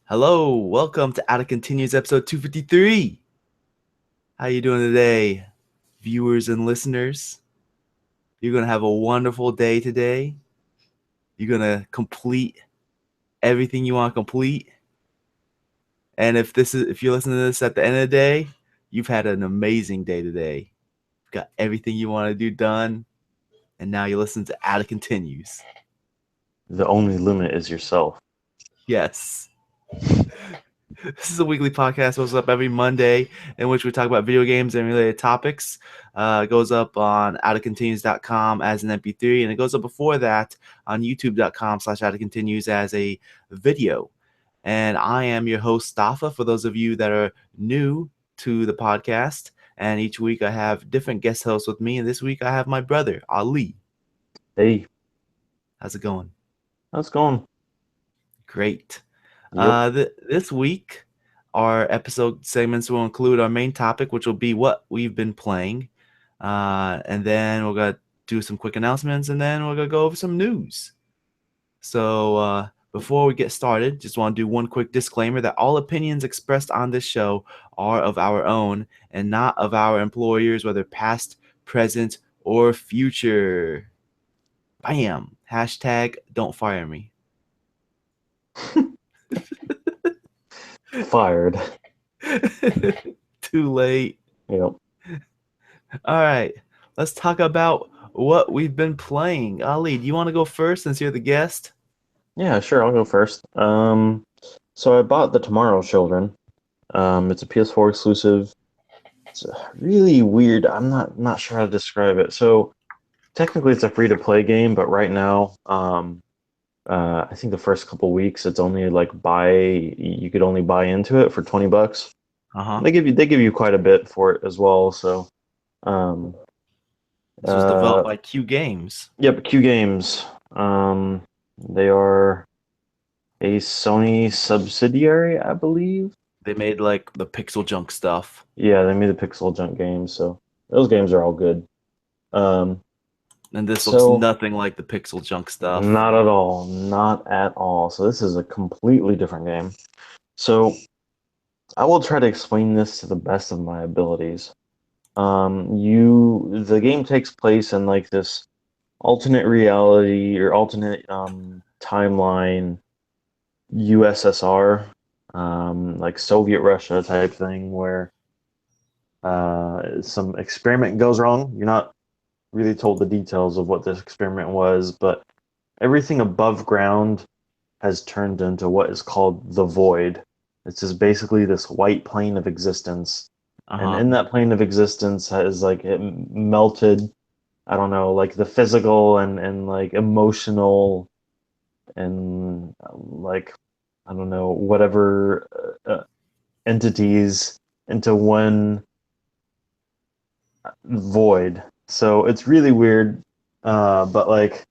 Hello, welcome to Out of Continues episode 253. How you doing today, viewers and listeners? You're going to have a wonderful day today. You're going to complete everything you want to complete. And if you're listening to this at the end of the day, you've had an amazing day today. You've got everything you want to do done, and now you listen to Out of Continues. The only limit is yourself. Yes. This is a weekly podcast. Goes up every Monday, in which we talk about video games and related topics. It goes up on outofcontinues.com as an MP3, and it goes up before that on youtube.com/outofcontinues as a video. And I am your host, Stafa, for those of you that are new to the podcast. And each week I have different guest hosts with me. And this week I have my brother, Ali. Hey, How's it going? how's it going? Great. Yep. This week, our episode segments will include our main topic, which will be what we've been playing. And then we're going to do some quick announcements, and then we're going to go over some news. So before we get started, just want to do one quick disclaimer that all opinions expressed on this show are of our own and not of our employers, whether past, present, or future. Bam. Hashtag don't fire me. Fired. Too late. Yep. All right. Let's talk about what we've been playing. Ali, do you want to go first since you're the guest? Yeah, sure, I'll go first. So I bought the Tomorrow Children. It's a PS4 exclusive. It's really weird. I'm not sure how to describe it. So technically it's a free-to-play game, but right now, I think the first couple weeks it's only like you could only buy into it for $20. Uh-huh. They give you quite a bit for it as well, so um This was developed by Q Games. Yep, Q Games. They are a Sony subsidiary, I believe. They made like the Pixel Junk stuff. Yeah, they made the Pixel Junk games, so those games are all good. Um, And this looks so nothing like the Pixel Junk stuff. not at all, not at all. So this is a completely different game. So I will try to explain this to the best of my abilities. The game takes place in like this alternate reality or alternate timeline USSR, like Soviet Russia type thing, where some experiment goes wrong. You're not really told the details of what this experiment was, but everything above ground has turned into what is called the void. It's just basically this white plane of existence. And Uh-huh. in that plane of existence has like it melted, I don't know, like the physical and like emotional and like I don't know, whatever entities into one void. So it's really weird. But like,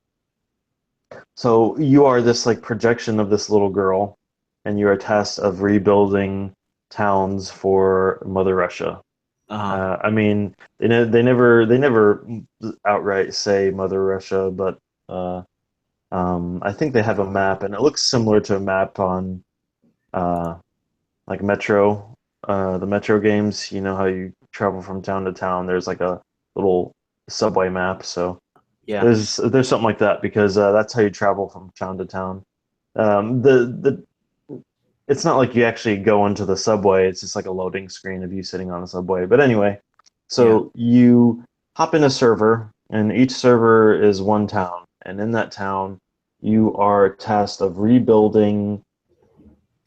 so you are this like projection of this little girl, and you're tasked of rebuilding towns for Mother Russia. Uh-huh. I mean, they never outright say Mother Russia, but I think they have a map, and it looks similar to a map on uh, like Metro, the Metro games. You know how you travel from town to town. There's like a little subway map, so Yeah. there's something like that because that's how you travel from town to town. The it's not like you actually go into the subway. It's just like a loading screen of you sitting on a subway. But anyway, Yeah. so you hop in a server, and each server is one town, and in that town, you are tasked of rebuilding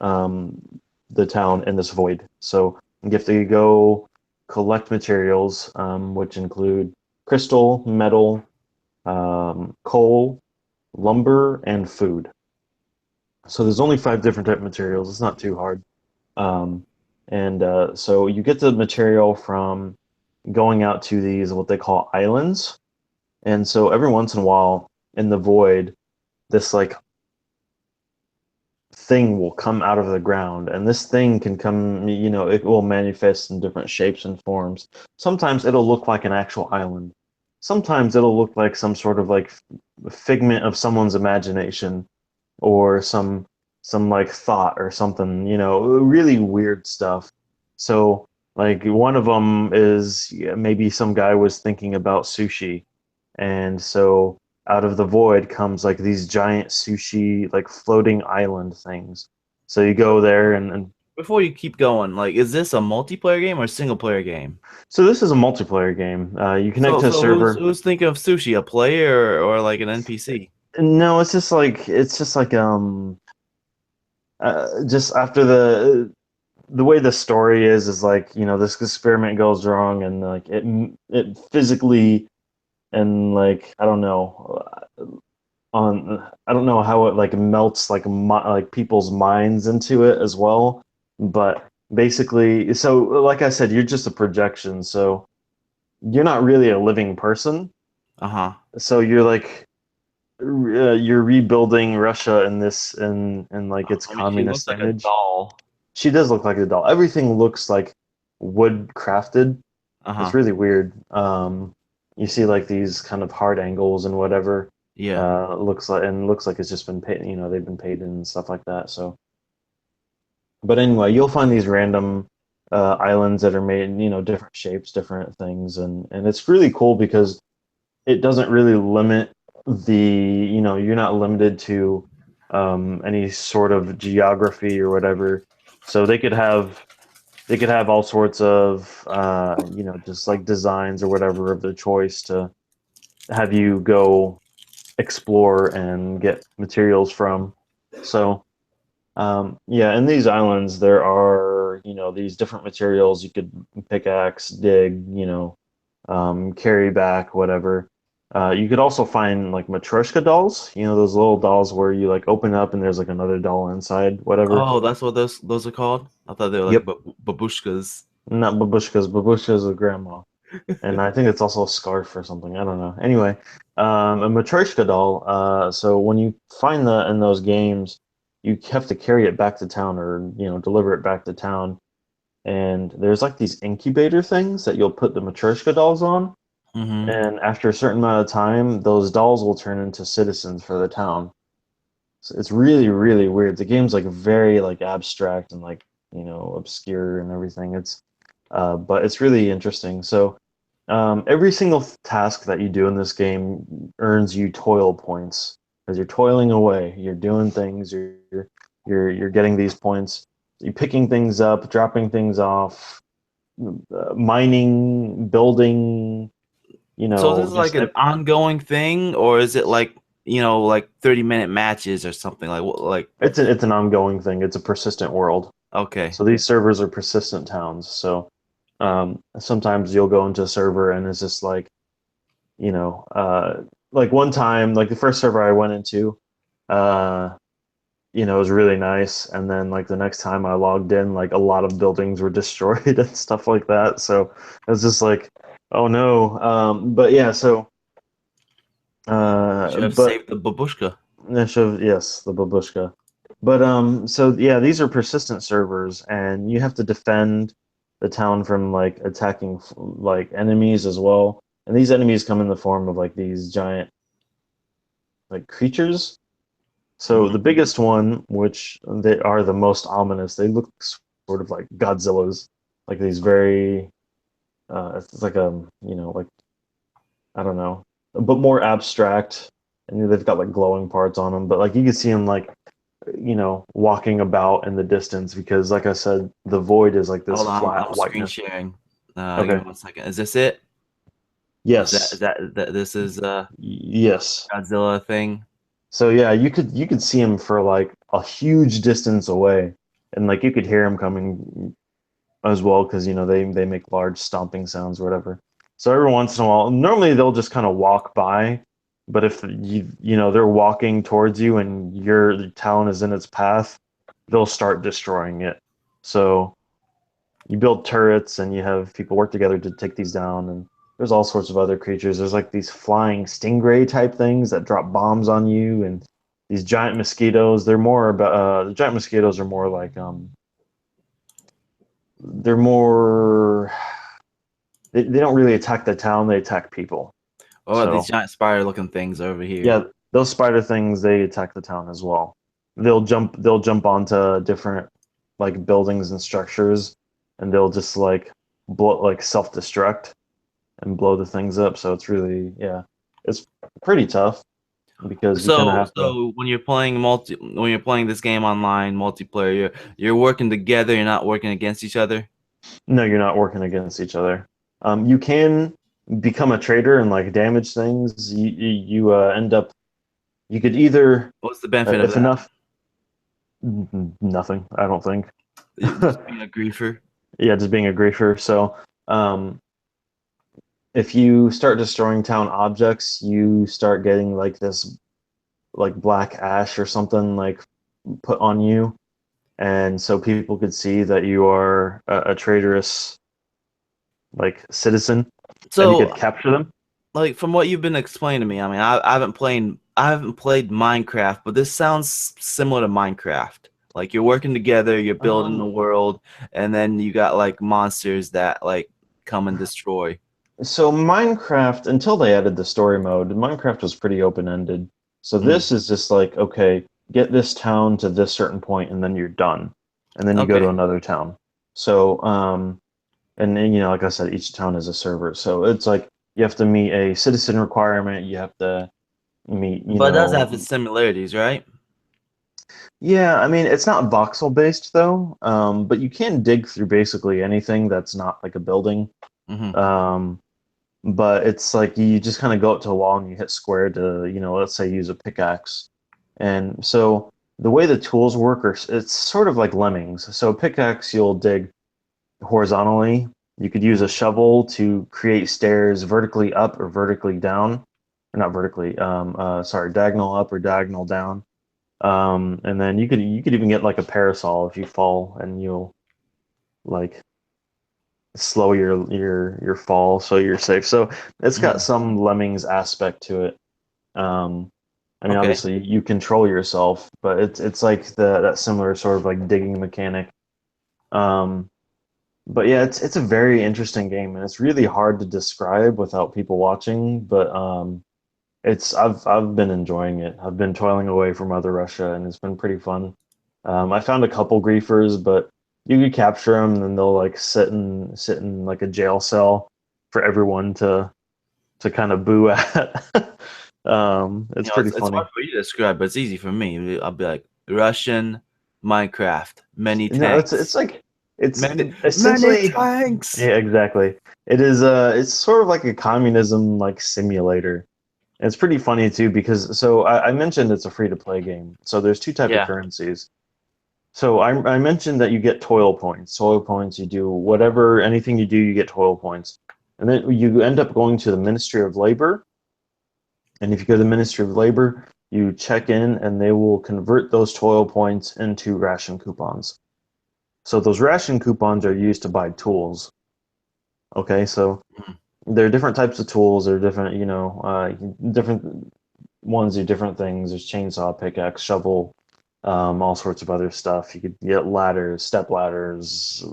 um, the town in this void. So you have to go collect materials, which include crystal, metal, coal, lumber, and food. So there's only 5 different type of materials. It's not too hard. Um, and so you get the material from going out to these what they call islands. And so every once in a while in the void, this like thing will come out of the ground, and this thing can come, it will manifest in different shapes and forms. Sometimes it'll look like an actual island. Sometimes it'll look like some sort of like figment of someone's imagination or some like thought or something, really weird stuff. So like one of them is, yeah, maybe some guy was thinking about sushi, and so out of the void comes like these giant sushi like floating island things. So you go there and Before you keep going, like, is this a multiplayer game or a single player game? so this is a multiplayer game. You connect So, to a so who's server. who's thinking of sushi? A player or like an NPC? No, it's just like just after the way the story is like, this experiment goes wrong, and like it physically, and like I don't know how it like melts like like people's minds into it as well. But basically, so like I said, you're just a projection, so you're not really a living person. Uh-huh. So you're like you're rebuilding Russia in this in like its I mean, she looks communist like a image. doll. She does look like a doll. Everything looks like wood crafted. It's Uh-huh. really weird. You see like these kind of hard angles and whatever. Yeah. Looks like it's just been paid. They've been painted and stuff like that. So, but anyway, you'll find these random islands that are made in different shapes, different things, and it's really cool because it doesn't really limit you're not limited to any sort of geography or whatever. So they could have all sorts of just like designs or whatever of their choice to have you go explore and get materials from. So yeah, in these islands there are these different materials you could pickaxe, dig, carry back, whatever. You could also find like Matryoshka dolls, those little dolls where you like open up and there's like another doll inside, whatever. Oh, that's what those are called? I thought they were like Yep, babushkas. not babushkas. Babushkas is grandma, and I think it's also a scarf or something. I don't know. Anyway, a Matryoshka doll. So when you find that in those games, you have to carry it back to town or deliver it back to town. And there's like these incubator things that you'll put the Matryoshka dolls on. Mm-hmm. And after a certain amount of time, those dolls will turn into citizens for the town. So it's really, really weird. The game's like very like abstract and like obscure and everything. But it's really interesting. So every single task that you do in this game earns you toil points because you're toiling away. You're doing things. You're getting these points. You're picking things up, dropping things off, mining, building. So this is like Just an ongoing thing, or is it like, like 30-minute matches or something? Like it's an ongoing thing. It's a persistent world. okay. So these servers are persistent towns. So sometimes you'll go into a server and it's just like, like one time, like the first server I went into, uh, it was really nice. And then like the next time I logged in, like a lot of buildings were destroyed and stuff like that. So it was just like, oh no. But yeah, so Should have but saved the babushka. yes, the babushka. But so yeah, these are persistent servers, and you have to defend the town from like attacking like enemies as well. And these enemies come in the form of like these giant like creatures. So the Mm-hmm. biggest one, which they are the most ominous, they look sort of like Godzilla's, like these very it's like like I don't know, but more abstract, and they've got like glowing parts on them. But like you can see them like walking about in the distance because, like I said, the void is like this Hold on, flat I'm screen whiteness. sharing. Give Okay. me 1 second. Is this it? Is that is Yes. that, that this is Yes. Godzilla thing? So yeah, you could see him for like a huge distance away, and like you could hear him coming as well because they make large stomping sounds or whatever. So every once in a while, normally they'll just kind of walk by, but if they're walking towards you and your town is in its path, they'll start destroying it. So you build turrets and you have people work together to take these down, and there's all sorts of other creatures. There's like these flying stingray type things that drop bombs on you, and these giant mosquitoes. They're more about the giant mosquitoes are more like they're more they don't really attack the town, they attack people. Oh, these So giant spider-looking things over here. yeah, those spider things, they attack the town as well. they'll jump onto different like buildings and structures, and they'll just like blow like self-destruct and blow the things up. So it's really, yeah, it's pretty tough because you kind of So have to. so when you're playing this game online multiplayer, you're working together, you're not working against each other. No, you're not working against each other. You can become a traitor and like damage things. You end up. You could either, What's the benefit of if that? enough, nothing. I don't think. Just being a griefer. Yeah, just being a griefer. So, um, if you start destroying town objects, you start getting like this like black ash or something like put on you, and so people could see that you are a traitorous like citizen, and you So could capture them. like from what you've been explaining to me, I mean, I haven't played Minecraft, but this sounds similar to Minecraft. Like you're working together, you're building the Um, world, and then you got like monsters that like come and destroy. so Minecraft, until they added the story mode, Minecraft was pretty open-ended. So Mm. this is just like, okay, get this town to this certain point and then you're done. And then you go to Okay. another town. So, and then, like I said, each town is a server. So it's like you have to meet a citizen requirement, you have to meet, But it does have its similarities, right? yeah, I mean, it's not voxel based though, but you can dig through basically anything that's not like a building. Hmm. Um, but it's like you just kind of go up to a wall and you hit square to, let's say use a pickaxe. And so the way the tools work are it's sort of like lemmings. So a pickaxe you'll dig horizontally. You could use a shovel to create stairs vertically up or vertically down, or not vertically, sorry, diagonal up or diagonal down. And then you could even get like a parasol if you fall and you'll like slow your fall so you're safe. So it's got Hmm. some lemmings aspect to it. Um, I mean, Okay. obviously you control yourself, but it's like that similar sort of like digging mechanic. Um, but yeah, it's a very interesting game, and it's really hard to describe without people watching. But I've been enjoying it. I've been toiling away from Mother Russia, and it's been pretty fun. I found a couple griefers, but you could capture them, and then they'll like sit in like a jail cell for everyone to kind of boo at. It's pretty It's hard funny. for you to describe, but it's easy for me. I'll be like Russian Minecraft, many No, it's tanks, like it's many essentially, tanks. yeah, exactly. It is it's sort of like a communism like simulator. And it's pretty funny too because so I mentioned it's a free to play game. So there's two type of Yeah. currencies. So I mentioned that you get toil points. Toil points, you do whatever, anything you do, you get toil points. And then you end up going to the Ministry of Labor. And if you go to the Ministry of Labor, you check in and they will convert those toil points into ration coupons. So those ration coupons are used to buy tools. Okay, so Mhm. there are different types of tools. There are different, different ones do different things. There's chainsaw, pickaxe, shovel, all sorts of other stuff. You could get ladders, step ladders,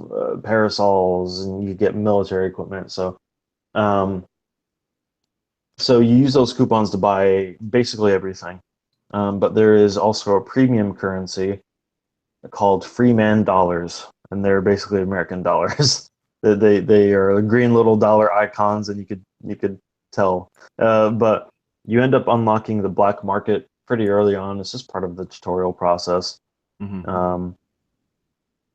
parasols, and you get military equipment. Um, so you use those coupons to buy basically everything. But there is also a premium currency called Freeman dollars, and they're basically American dollars. They are green little dollar icons, and you could tell. But you end up unlocking the black market pretty early on. It's just part of the tutorial process, Mhm. um,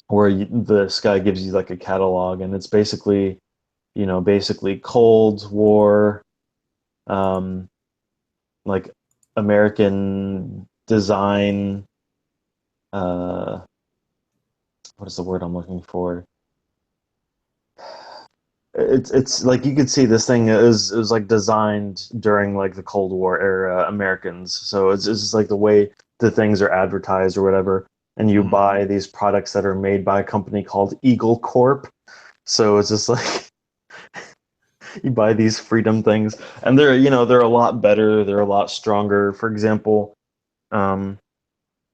where this guy gives you like a catalog, and it's basically Cold War, um, like American design. Uh, what is the word I'm looking for? It's like you could see this thing is like designed during like the Cold War era Americans. So it's just like the way the things are advertised or whatever. And you Mhm. buy these products that are made by a company called Eagle Corp. So it's just like you buy these freedom things, and they're a lot better. They're a lot stronger. For example, um,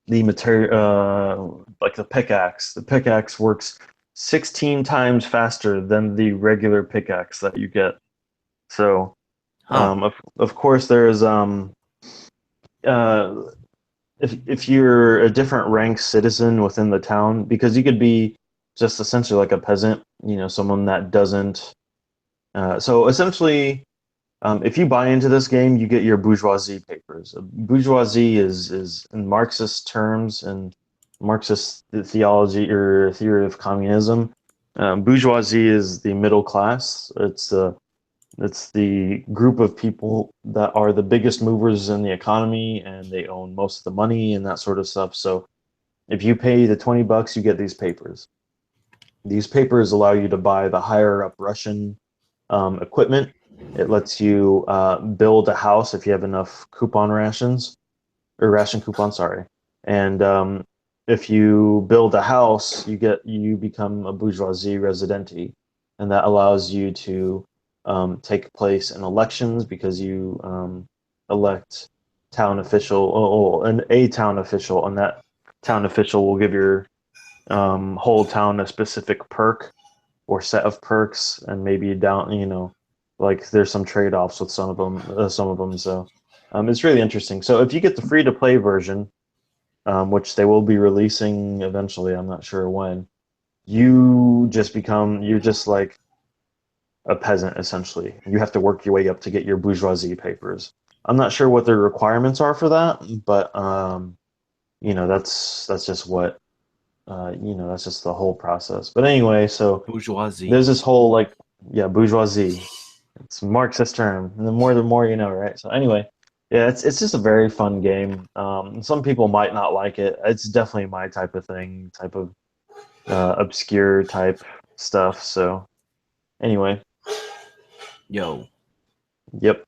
the material, like the pickaxe. The pickaxe works 16 times faster than the regular pickaxe that you get. So, Huh. of course, there's uh, if you're a different rank citizen within the town, because you could be just essentially like a peasant, someone that doesn't. So essentially, if you buy into this game, you get your bourgeoisie papers. Bourgeoisie is in Marxist terms and Marxist theology or theory of communism. Bourgeoisie is the middle class. It's the group of people that are the biggest movers in the economy and they own most of the money and that sort of stuff. So if you pay the $20, you get these papers. These papers allow you to buy the higher up Russian equipment. It lets you build a house if you have enough coupon rations or ration coupons, sorry. And if you build a house, you become a bourgeoisie residente, and that allows you to take place in elections because you elect town official, a town official, and that town official will give your whole town a specific perk or set of perks, and maybe down, like there's some trade-offs with some of them, So it's really interesting. So if you get the free-to-play version, which they will be releasing eventually, I'm not sure when, you're just like a peasant essentially. You have to work your way up to get your bourgeoisie papers. I'm not sure what the requirements are for that, but that's just what that's just the whole process. But anyway, so Bourgeoisie. there's this whole like, yeah, bourgeoisie. It's a Marxist term, and the more you know, right? So anyway, yeah, it's just a very fun game. Some people might not like it. It's definitely my type of thing, type of obscure type stuff. So anyway, Yo, yep.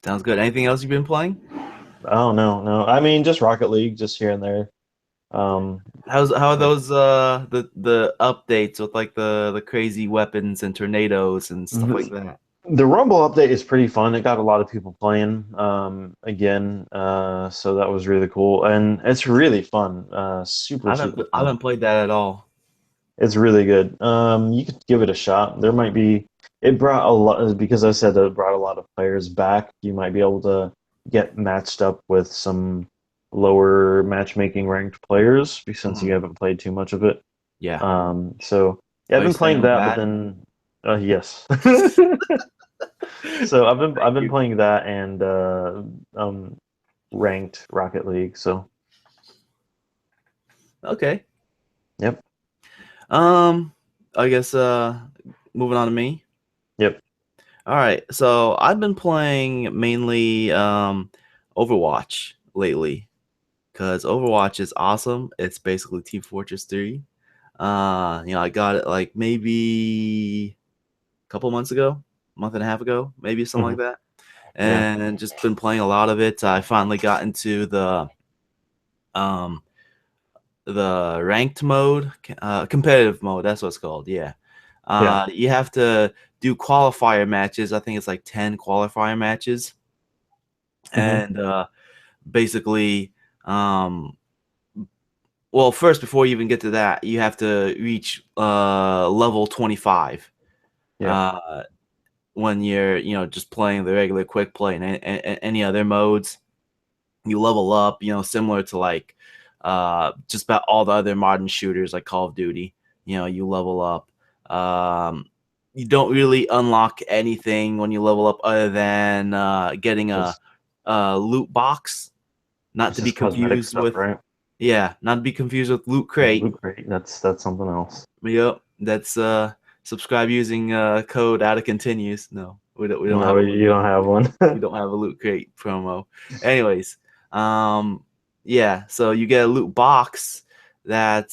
sounds good. Anything else you've been playing? Oh no. I mean, just Rocket League, just here and there. How are Like those the updates with like the crazy weapons and tornadoes and stuff like that? the Rumble update is pretty fun. It got a lot of people playing again, so that was really cool, and it's really fun. Super I fun. haven't played that at all. It's really good. You could give it a shot. There might be. It brought a lot because I said that it brought a lot of players back. You might be able to get matched up with some lower matchmaking ranked players since you Mhm. haven't played too much of it. Yeah. So yeah, I've Are you been saying playing I'm that, but bad? then yes. So I've Thank been you. playing that and um ranked Rocket League. So Okay. yep, Um, I guess moving on to me. yep. All right. So I've been playing mainly Overwatch lately because Overwatch is awesome. It's basically Team Fortress 3. I got it like maybe a couple months ago, month and a half ago, maybe something Hmm. like that. Yeah, And just been playing a lot of it. I finally got into um the ranked mode, competitive mode. That's what it's called. Yeah. yeah. You have to do qualifier matches. I think it's like 10 qualifier matches, Hmm. and basically, um, well, first before you even get to that, you have to reach level 25. Yeah. Uh, when you're just playing the regular quick play and any other modes, you level up, similar to like just about all the other modern shooters like Call of Duty. You level up. You don't really unlock anything when you level up other than getting Just a loot box, not it's to be just cosmetic confused stuff, with, right? yeah, not to be confused with Loot Yeah, Crate. Loot Crate. That's something else. Yep, that's subscribe using code out of continues. No, we don't have No, a loot. you don't have one. We don't have a loot crate promo. Anyways, um, yeah, so you get a loot box that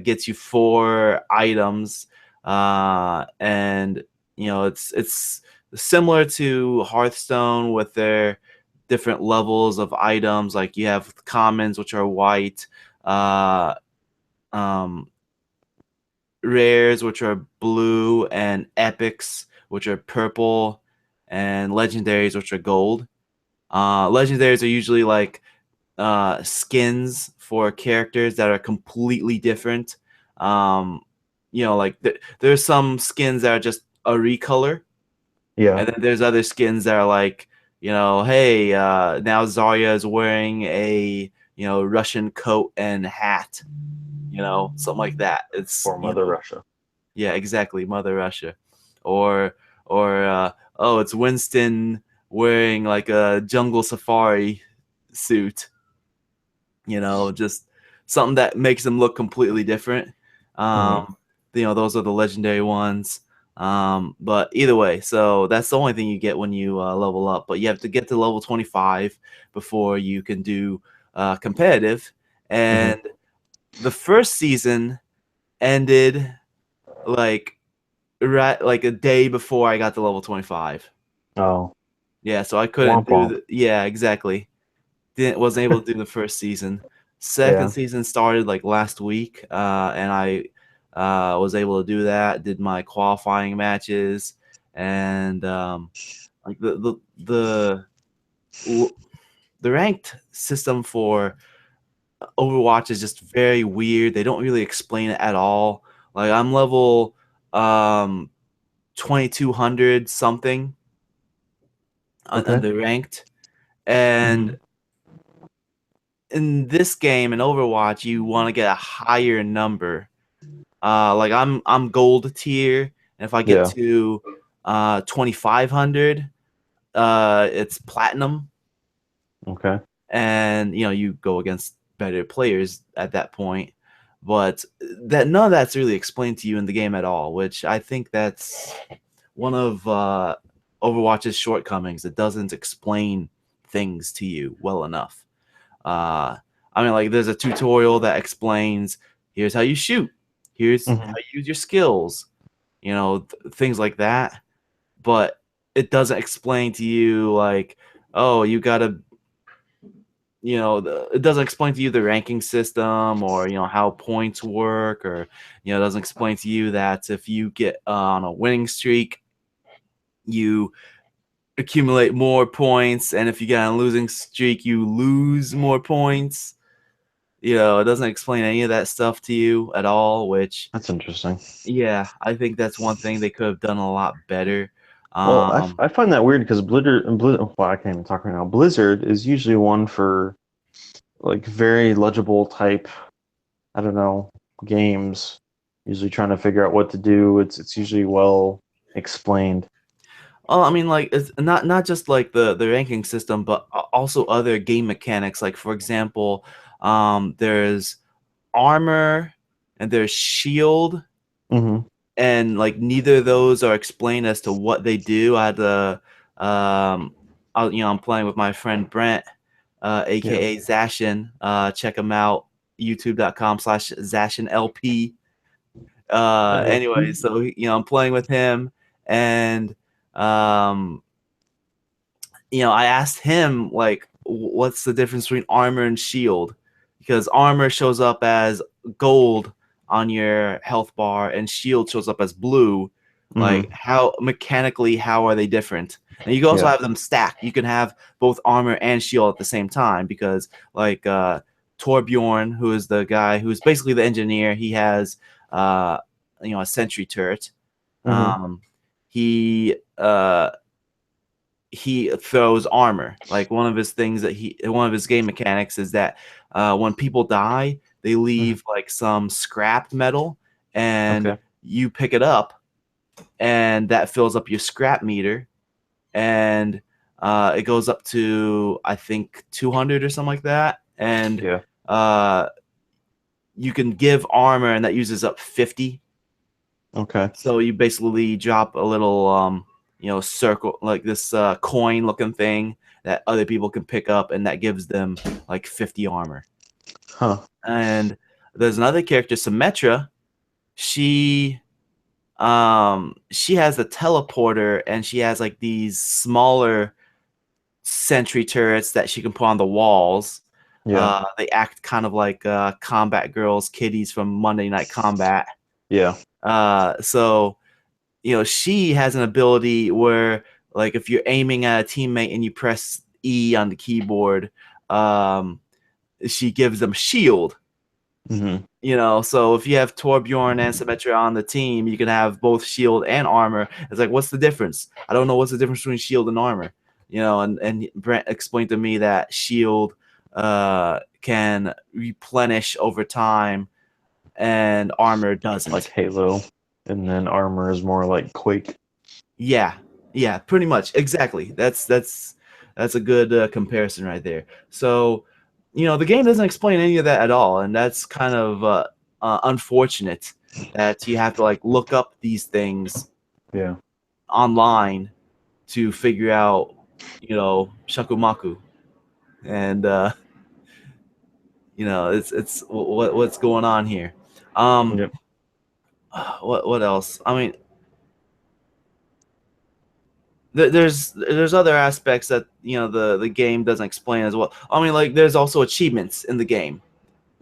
gets you 4 items, and it's similar to Hearthstone with their different levels of items. Like you have commons, which are white, uh, um, rares, which are blue, and epics, which are purple, and legendaries, which are gold. Legendaries are usually like skins for characters that are completely different. Um, like there's some skins that are just a recolor, Yeah. and then there's other skins that are like hey, now Zarya is wearing a Russian coat and hat, something like that. It's For Mother Russia. yeah, exactly, Mother Russia, or oh, it's Winston wearing like a jungle safari suit, just something that makes them look completely different. Um, those are the legendary ones. But either way, so that's the only thing you get when you level up. But you have to get to level 25 before you can do competitive. And the first season ended like right like a day before I got to level 25. Oh, Yeah, so I couldn't womp do womp. the yeah, exactly. Wasn't able to do the first season. Second Yeah. season started like last week, and I was able to do that. Did my qualifying matches, and like the ranked system for Overwatch is just very weird. They don't really explain it at all. Like I'm level um 2200 something on Okay. the ranked, and in this game in Overwatch, you want to get a higher number. Like I'm gold tier, and if I get Yeah. to 2500, it's platinum, Okay. and you go against better players at that point. But that none of that's really explained to you in the game at all, which I think that's one of Overwatch's shortcomings. It doesn't explain things to you well enough. Uh, I mean, like, there's a tutorial that explains here's how you shoot, here's how you use your skills, things like that. But it doesn't explain to you, like, oh, you gotta, it doesn't explain to you the ranking system or, how points work, or, it doesn't explain to you that if you get on a winning streak, you accumulate more points, and if you get on a losing streak, you lose more points. It doesn't explain any of that stuff to you at all, which, That's interesting. yeah, I think that's one thing they could have done a lot better. Well, Um, I find that weird because well, I can't even talk right now. Blizzard is usually one for like very legible type, I don't know, games. Usually trying to figure out what to do. It's usually well explained. I mean, like, it's not just like the ranking system, but also other game mechanics. Like, for example, there's armor and there's shield, Hmm. and like neither of those are explained as to what they do. I had to, I'm playing with my friend Brent, Yeah. aka Zashin. Check him out, youtube.com/ZashinLP. Anyway, LP. so I'm playing with him, and um, I asked him like, what's the difference between armor and shield? Because armor shows up as gold on your health bar, and shield shows up as blue. Like, Hmm. how are they different? And you can also Yeah. have them stacked. You can have both armor and shield at the same time, because like Torbjorn, who is the guy who's basically the engineer, he has uh, a sentry turret. Hmm. Um, he throws armor. Like, one of his game mechanics is that when people die, they Hmm. leave like some scrap metal, and Okay. you pick it up, and that fills up your scrap meter, and it goes up to, I think, 200 or something like that, and Yeah. uh, you can give armor, and that uses up 50. Okay. So you basically drop a little, circle, like this coin looking thing that other people can pick up, and that gives them like 50 armor. Huh. And there's another character, Symmetra. She has a teleporter, and she has like these smaller sentry turrets that she can put on the walls. Yeah. They act kind of like combat girls, kiddies from Monday Night Combat. Yeah. So she has an ability where, like, if you're aiming at a teammate and you press E on the keyboard, um, she gives them shield. Hmm. So if you have Torbjorn and Symmetra on the team, you can have both shield and armor. It's like, what's the difference? I don't know what's the difference between shield and armor. and Brent explained to me that shield can replenish over time and armor doesn't. Like Halo, and then armor is more like Quake. Yeah, pretty much. Exactly. That's a good comparison right there. So, the game doesn't explain any of that at all, and that's kind of unfortunate that you have to like look up these things Yeah. online to figure out, shakumaku, and it's what's going on here. Yep. What else? I mean, there's other aspects that the game doesn't explain as well. I mean, like there's also achievements in the game,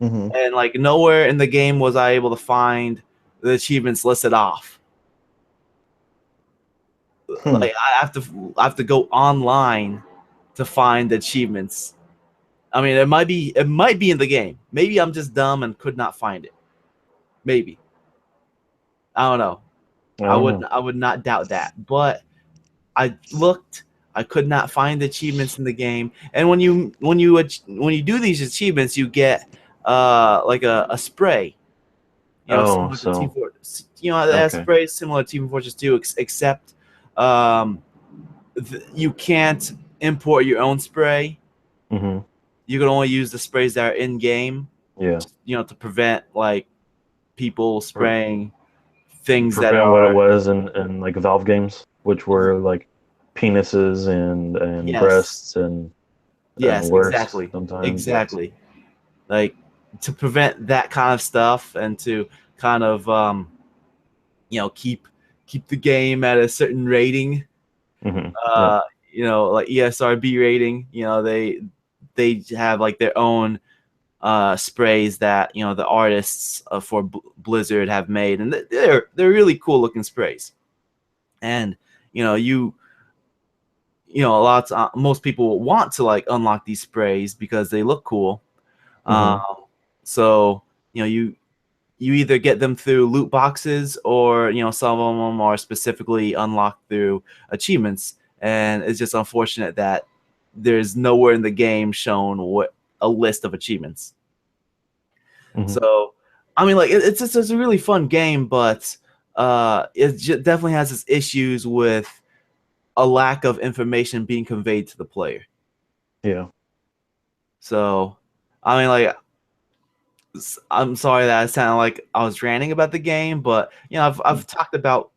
Mm-hmm. and like nowhere in the game was I able to find the achievements listed off. Hmm. Like I have to go online to find the achievements. I mean, it might be in the game. Maybe I'm just dumb and could not find it. Maybe, I don't know. I don't know. I would not doubt that, but I looked. I could not find the achievements in the game. And when you do these achievements, you get like a spray. Oh, Similar to Team so Fortress. That okay. spray is similar to Team Fortress 2, except um, you can't import your own spray. Mm-hmm. You can only use the sprays that are in game. Yeah. To prevent like people Pre- spraying things that Prevent what it are was in like Valve games, which were like penises and yes, breasts and yes, worse exactly, sometimes. Yes. exactly. Like to prevent that kind of stuff and to kind of keep the game at a certain rating, Mm-hmm. Yep. uh like ESRB rating. They have like their own sprays that the artists for Blizzard have made, and they're really cool looking sprays. And you most people want to like unlock these sprays because they look cool. Mm-hmm. um, so you either get them through loot boxes, or some of them are specifically unlocked through achievements. And it's just unfortunate that there's nowhere in the game shown what a list of achievements. Mm-hmm. So I mean, like it's a really fun game, but definitely has its issues with a lack of information being conveyed to the player. Yeah. So I mean, like, I'm sorry that I sounded like I was ranting about the game, but I've talked about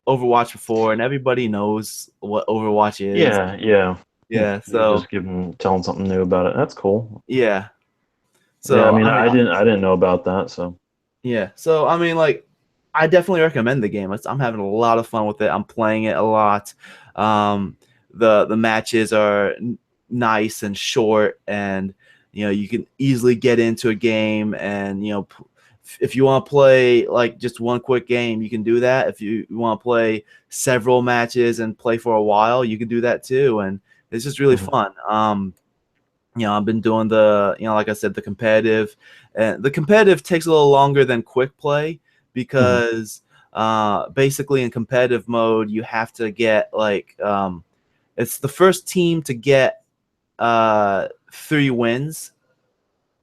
Overwatch before, and everybody knows what Overwatch is. Yeah. Yeah. Yeah, You're so just telling something new about it. That's cool. yeah, Yeah. I so mean, I mean, I didn't know about that. So. yeah, so I mean, like, I definitely recommend the game. I'm having a lot of fun with it. I'm playing it a lot. Um, the matches are nice and short, and you can easily get into a game. And if you want to play like just one quick game, you can do that. If you want to play several matches and play for a while, you can do that too. And it's just really Mhm. fun. I've been doing the, like I said, the competitive. And the competitive takes a little longer than quick play Mhm. because basically in competitive mode, you have to get like, it's the first team to get 3 wins.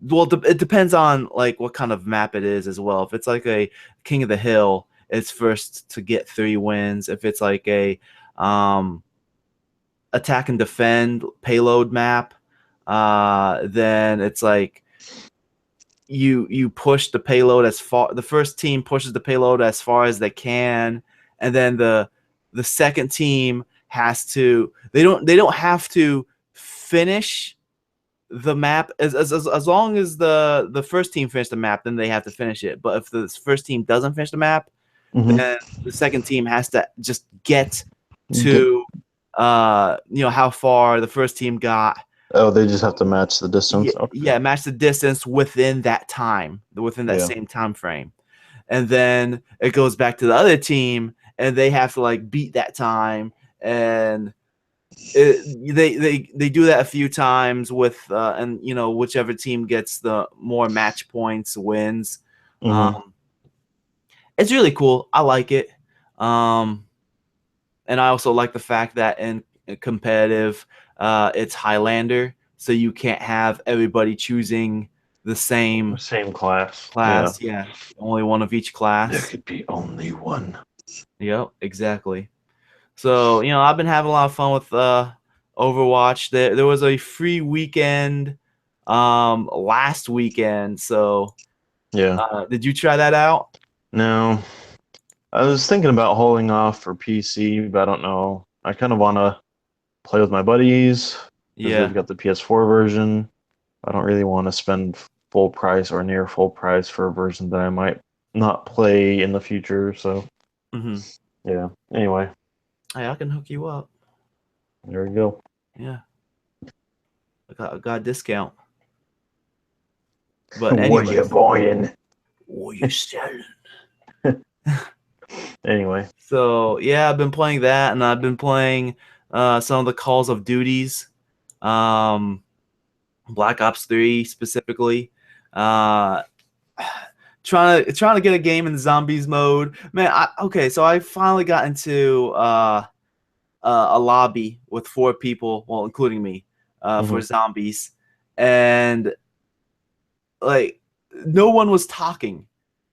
Well, it depends on like what kind of map it is as well. If it's like a King of the Hill, it's first to get 3 wins. If it's like a um, attack and defend payload map, then it's like you push the payload as far. The first team pushes the payload as far as they can, and then the second team has to. They don't have to finish the map as long as the first team finished the map, then they have to finish it. But if the first team doesn't finish the map, Mhm. then the second team has to just get Get, to how far the first team got. oh, they just have to match the Yeah, distance. Okay. yeah, match the distance within that Yeah. same time frame. And then it goes back to the other team, and they have to like beat that time. And they do that a few times with and whichever team gets the more match points wins. Mhm. um it's really cool. I like it. um and I also like the fact that competitive. It's Highlander, so you can't have everybody choosing the same Same class. Yeah. class. Yeah, only one of each There class. could be only one. Yep, exactly. So, I've been having a lot of fun with Overwatch. There was a free weekend last weekend. So, Yeah. did you try that out? No, I was thinking about holding off for PC, but I don't know. I kind of want to play with my buddies because they've Yeah. got the PS4 version. I don't really want to spend full price or near full price for a version that I might not play in the future. So, Mm-hmm. yeah. Anyway, Hey, I can hook you up. there we go. Yeah, I got a discount. But What are you anyways, buying? what you selling? Anyway, So yeah, I've been playing that, and I've been playing some of the Calls of Duties, um, Black Ops 3 specifically. Uh, trying to get a game in the zombies mode. Man, okay, so I finally got into a lobby with 4 people, well, including me, for mhm. zombies, and like no one was talking,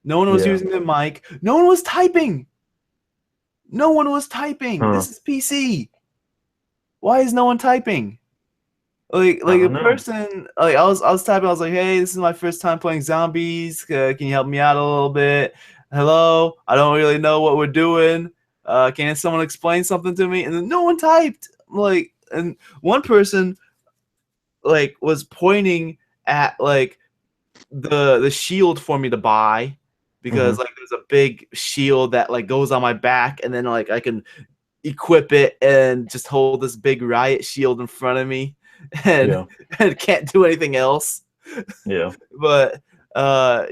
no one was Yeah. using their mic, no one was typing, no one was typing. Huh. This is PC. Why is no one typing? I Like a don't know. person, like I was typing. I was like, "Hey, this is my first time playing zombies. Can you help me out a little bit? Hello, I don't really know what we're doing. Can someone explain something to me?" And then no one typed. Like, and one person like was pointing at like the shield for me to buy because Mhm. like there's a big shield that like goes on my back, and then like I can equip it and just hold this big riot shield in front of me and Yeah. and can't do anything else. Yeah. But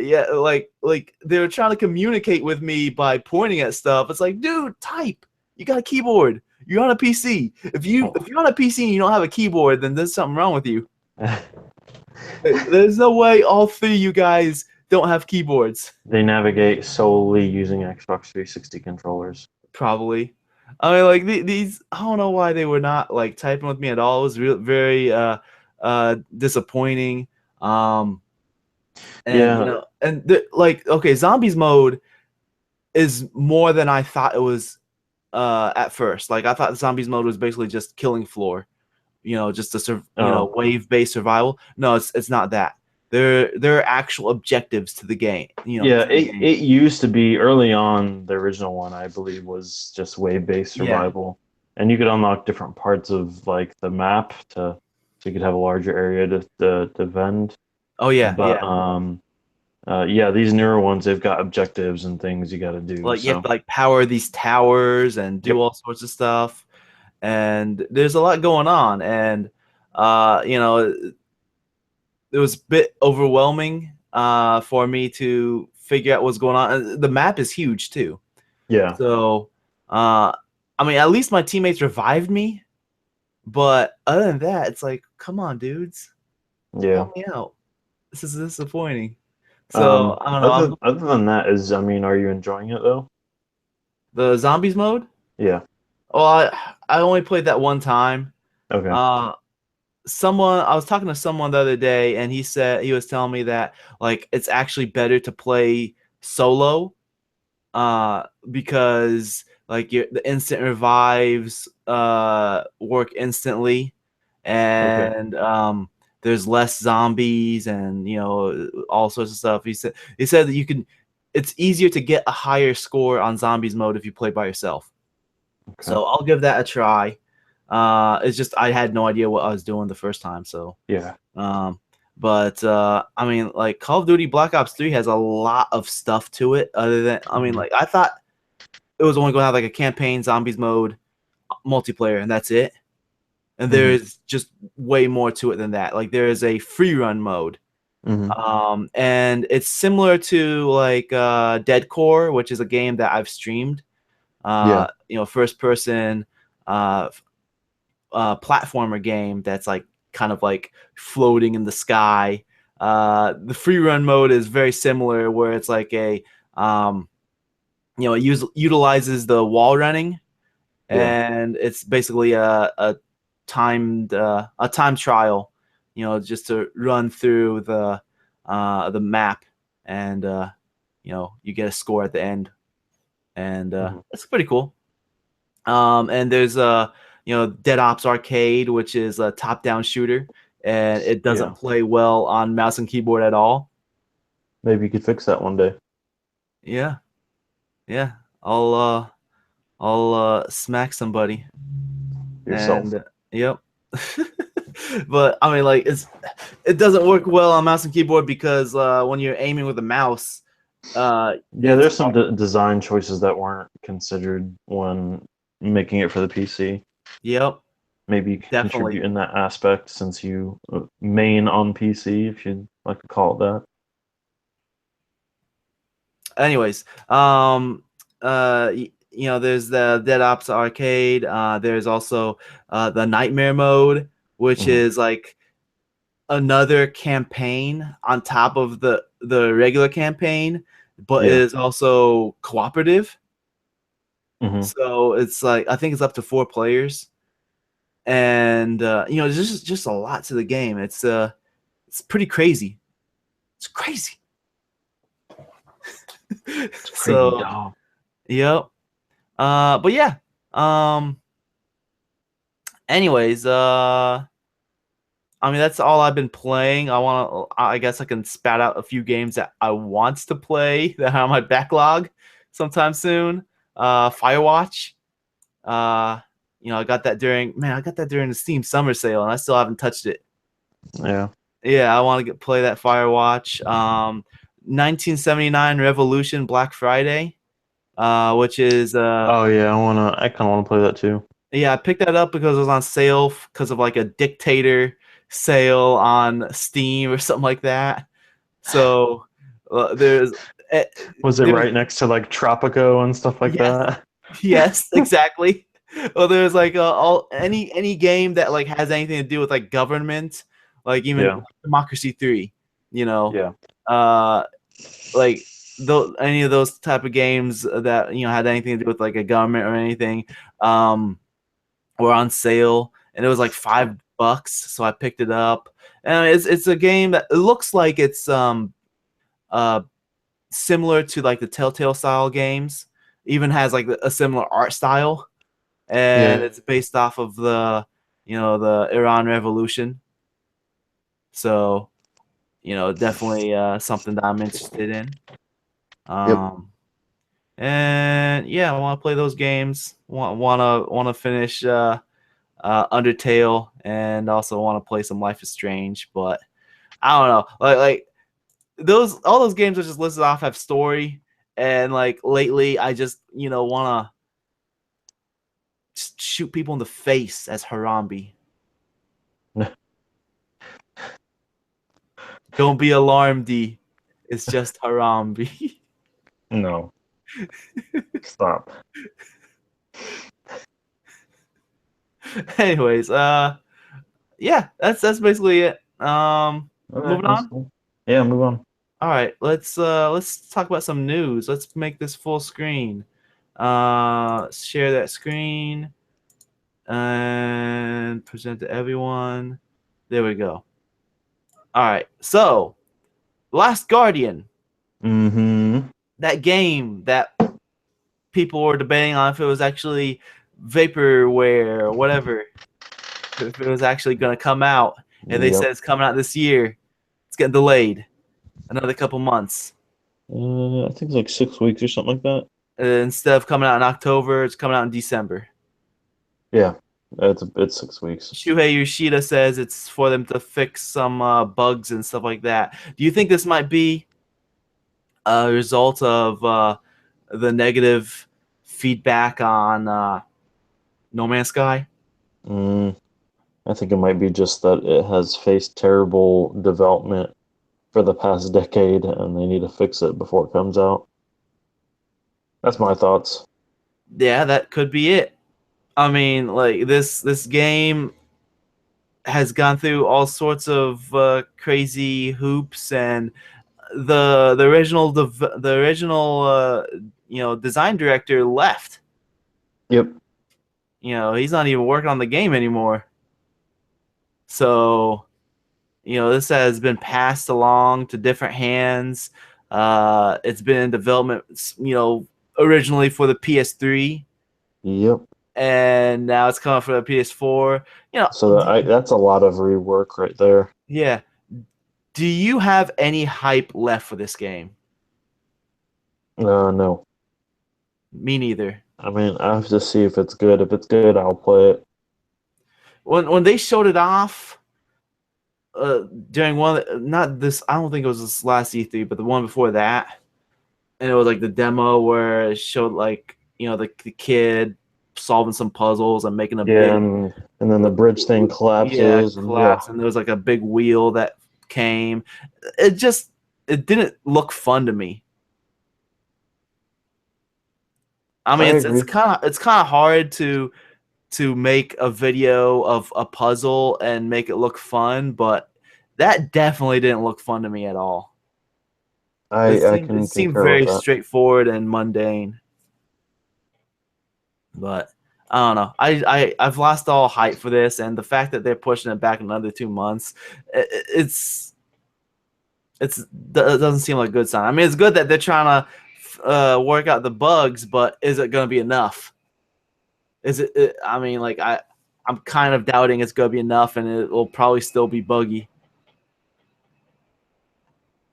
yeah, like they were trying to communicate with me by pointing at stuff. It's like, dude, type. You got a keyboard. You're on a PC. If you're on a PC and you don't have a keyboard, then there's something wrong with you. There's no way all 3 of you guys don't have keyboards. They navigate solely using Xbox 360 controllers. Probably. I mean, like these. I don't know why they were not like typing with me at all. It was very disappointing. Um, and Yeah. like okay, zombies mode is more than I thought it was at first. Like I thought zombies mode was basically just killing floor. Just Oh. wave based survival. No, it's not that. There are actual objectives to the game. Yeah, To the game. it used to be early on, the original one, I believe, was just wave-based Yeah. survival. And you could unlock different parts of like the map to so you could have a larger area to vend. Oh yeah, But yeah. yeah, these newer ones, they've got objectives and things you gotta do. Like you have So to like power these towers and do yep. all sorts of stuff, and there's a lot going on, and it was a bit overwhelming for me to figure out what's going on. The map is huge too, Yeah. so I mean, at least my teammates revived me, but other than that, it's like, come on, dudes, Yeah. help me out. This is disappointing. So I don't know. Other than that is, I mean, are you enjoying it though? The zombies mode. Yeah. Well, I only played that one time. Okay. Uh, I was talking to someone the other day, and he was telling me that like it's actually better to play solo, because like the instant revives work instantly, Okay. and there's less zombies, and all sorts of stuff. He said that it's easier to get a higher score on zombies mode if you play by yourself. Okay. So I'll give that a try. It's just I had no idea what I was doing the first time. So, Yeah. um, but I mean, like Call of Duty Black Ops 3 has a lot of stuff to it. Other than, I mean, Mhm. like I thought it was only going to have like a campaign, zombies mode, multiplayer, and that's it. And Mhm. there's just way more to it than that. Like there is a free run mode, Mhm. and it's similar to like Dead Core, which is a game that I've streamed. Yeah. First person uh, platformer game that's like kind of like floating in the sky. The free run mode is very similar, where it's like it utilizes the wall running, Yeah. and it's basically a time trial, just to run through the map, and you get a score at the end, and Mhm. it's pretty cool. And there's Dead Ops Arcade, which is a top-down shooter, and it Yeah. doesn't play well on mouse and keyboard at all. Maybe you could fix that one day Yeah, yeah. I'll smack somebody, yourself. and yep. But I mean, like, it doesn't work well on mouse and keyboard because when you're aiming with a mouse, Yeah, it's there's some design choices that weren't considered when making it for the PC. yep, Maybe you can definitely. contribute in that aspect since you main on PC, if you'd like to call it that. Anyways, there's the Dead Ops Arcade. There's also the Nightmare mode, which Mhm. is like another campaign on top of the regular campaign, but it Yeah. is also cooperative. Hmm. So it's like, I think it's up to 4 players, and there's just a lot to the game. It's pretty crazy. It's crazy. It's crazy, So dog. yep. But yeah. Um. Anyways, I mean, that's all I've been playing. I guess I can spat out a few games that I want to play that are on my backlog sometime soon. Firewatch. Uh, I got that during the Steam Summer Sale, and I still haven't touched it. Yeah. Yeah, I want to play that Firewatch. 1979 Revolution Black Friday, which is Oh yeah, I kind of wanna play that too. yeah, I picked that up because it was on sale because of like a Dictator sale on Steam or something like that. So there's eh, Was it there's right next to like Tropico and stuff like yes, that? yes, exactly. Well, there's like all any game that like has anything to do with like government, like even Yeah. Democracy 3, you know, Yeah. uh, like any of those type of games that had anything to do with like a government or anything, um, were on sale, and it was like $5, so I picked it up. And it's a game that it looks like it's uh similar to like the Telltale style games. Even has like a similar art style, and Yeah. it's based off of the Iran Revolution. So definitely something that I'm interested in. Yep. Um, and yeah, I want to play those games. Want to finish Undertale, and also want to play some Life is Strange. But I don't know, like those all those games are just listed off have story, and like lately I just want to shoot people in the face as Harambe. Don't be alarmed, D. It's just Harambe. No. Stop. Anyways, yeah, that's basically it. Okay, Moving that's on. cool. Yeah, move on. All right, let's talk about some news. Let's make this full screen. Share that screen and present to everyone. There we go. All right, so Last Guardian, Mm-hmm. that game that people were debating on if it was actually vaporware or whatever, if it was actually going to come out, and they said Yep. it's coming out this year. It's getting delayed another couple months. I think it's like 6 weeks or something like that. Instead of coming out in October, it's coming out in December. Yeah. It's 6 weeks. Shuhei Yoshida says it's for them to fix some bugs and stuff like that. Do you think this might be a result of the negative feedback on No Man's Sky? Mm, I think it might be just that it has faced terrible development for the past decade and they need to fix it before it comes out. That's my thoughts. Yeah, that could be it. I mean, like this game has gone through all sorts of crazy hoops, and the original design director left. Yep. he's not even working on the game anymore. So, this has been passed along to different hands. It's been in development, originally for the PS3, Yep. and now it's coming for the PS4. So that's a lot of rework right there. Yeah. Do you have any hype left for this game? No. Me neither. I mean, I have to see if it's good. If it's good, I'll play it. When they showed it off, during not this, I don't think it was this last E3, but the one before that, and it was like the demo where it showed like the kid solving some puzzles and making a big and then the bridge thing collapses, and collapse, and there was like a big wheel that came. It didn't look fun to me. I mean, it's kind of hard to make a video of a puzzle and make it look fun, but that definitely didn't look fun to me at all. It seemed very straightforward and mundane. But I don't know. I've lost all hype for this, and the fact that they're pushing it back another 2 months, it doesn't seem like a good sign. I mean, it's good that they're trying to work out the bugs, but is it going to be enough? I mean, like I'm kind of doubting it's going to be enough, and it will probably still be buggy.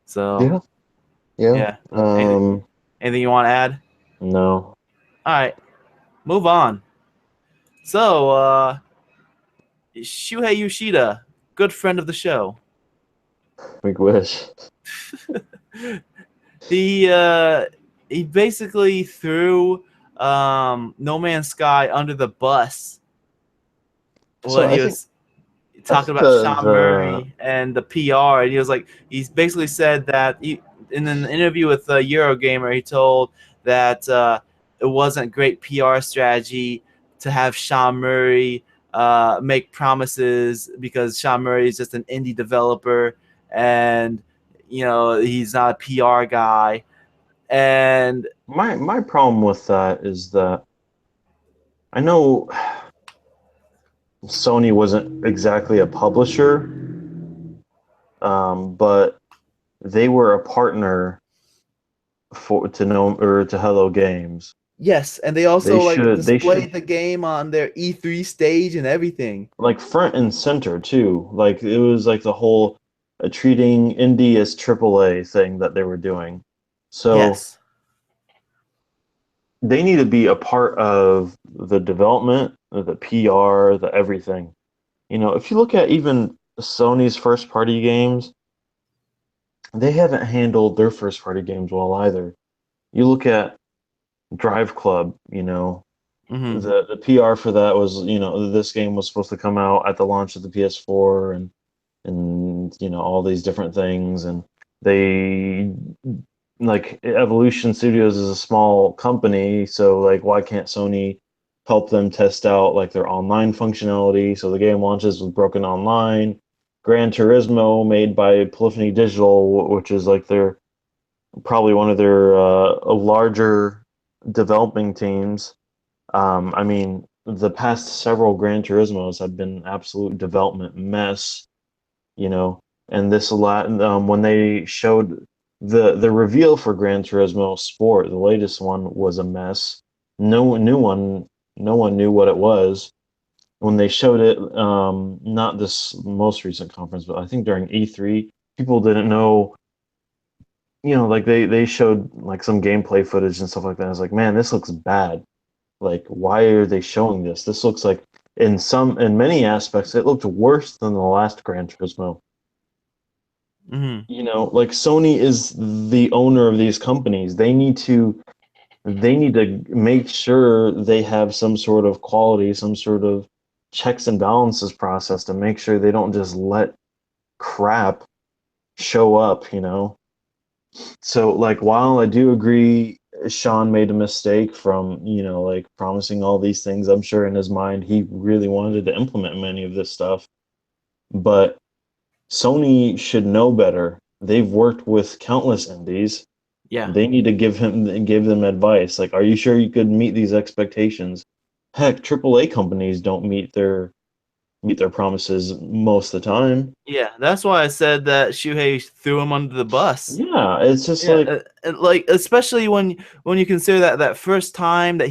So yeah. Anything you want to add? No. All right, move on. So Shuhei Yoshida, good friend of the show. We wish. He basically threw No Man's Sky under the bus when he was talking about Sean Murray and the PR, and he basically said that in an interview with Eurogamer, he told that it wasn't great PR strategy to have Sean Murray make promises, because Sean Murray is just an indie developer, and he's not a PR guy. And my problem with that is that I know Sony wasn't exactly a publisher, but they were a partner to Hello Games. Yes, and they also displayed the game on their E3 stage and everything. Like front and center too. Like it was like the whole treating indie as AAA thing that they were doing. So yes. They need to be a part of the development, the PR, the everything. If you look at even Sony's first party games, they haven't handled their first party games well either. You look at Drive Club, mm-hmm. the PR for that was, this game was supposed to come out at the launch of the PS4 and all these different things, and they like Evolution Studios is a small company, so like why can't Sony help them test out like their online functionality? So the game launches with broken online. Gran Turismo, made by Polyphony Digital, which is like probably one of their larger developing teams. I mean, the past several Gran Turismos have been an absolute development mess, and this a lot. When they showed the reveal for Gran Turismo Sport, the latest one, was a mess. No one knew what it was. When they showed it, not this most recent conference, but I think during E3, people didn't know. Like they showed like some gameplay footage and stuff like that. I was like, man, this looks bad. Like, why are they showing this? This looks like in many aspects, it looked worse than the last Gran Turismo. Mm-hmm. Like Sony is the owner of these companies. They need to make sure they have some sort of quality, some sort of checks and balances process to make sure they don't just let crap show up, So like, while I do agree Sean made a mistake from, like promising all these things, I'm sure in his mind he really wanted to implement many of this stuff, but Sony should know better. They've worked with countless indies. Yeah. They need to give them advice. Like, are you sure you could meet these expectations? Heck, AAA companies don't meet their promises most of the time. Yeah, that's why I said that Shuhei threw him under the bus. Yeah, it's just Yeah, like like especially when you consider that first time that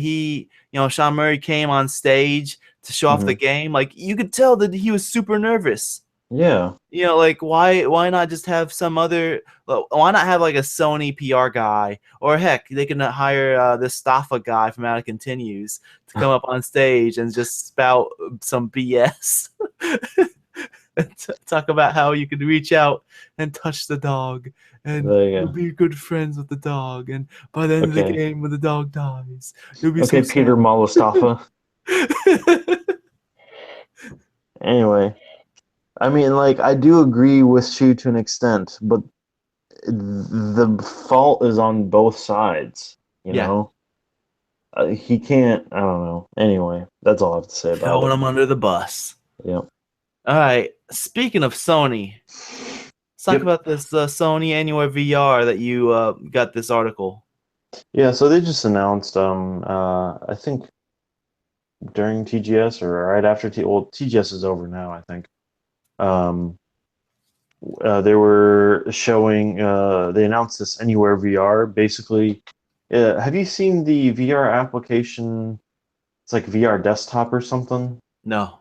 Sean Murray came on stage to show off the mhm, game, like you could tell that he was super nervous. yeah. Like why not just have some other? Why not have like a Sony PR guy, or heck, they can hire this Staffa guy from Out of Continues to come up on stage and just spout some BS. And talk about how you can reach out and touch the dog, and There you you'll go. be good friends with the dog, and by the end of the Okay. game, when the dog dies, you'll be so Okay, Peter sad. Malastafa. Anyway, I mean, like, I do agree with Shu to an extent, but the fault is on both sides, you Yeah, know? He can't, I don't know. Anyway, that's all I have to say about throwing it. him under the bus. Yeah. All right. Speaking of Sony, let's talk Yep. about this Sony Anywhere VR that you got this article. Yeah, so they just announced, I think during TGS or right after well, TGS is over now, I think. Um, they were showing, they announced this Anywhere VR. Basically, have you seen the VR application? It's like VR desktop or something. No.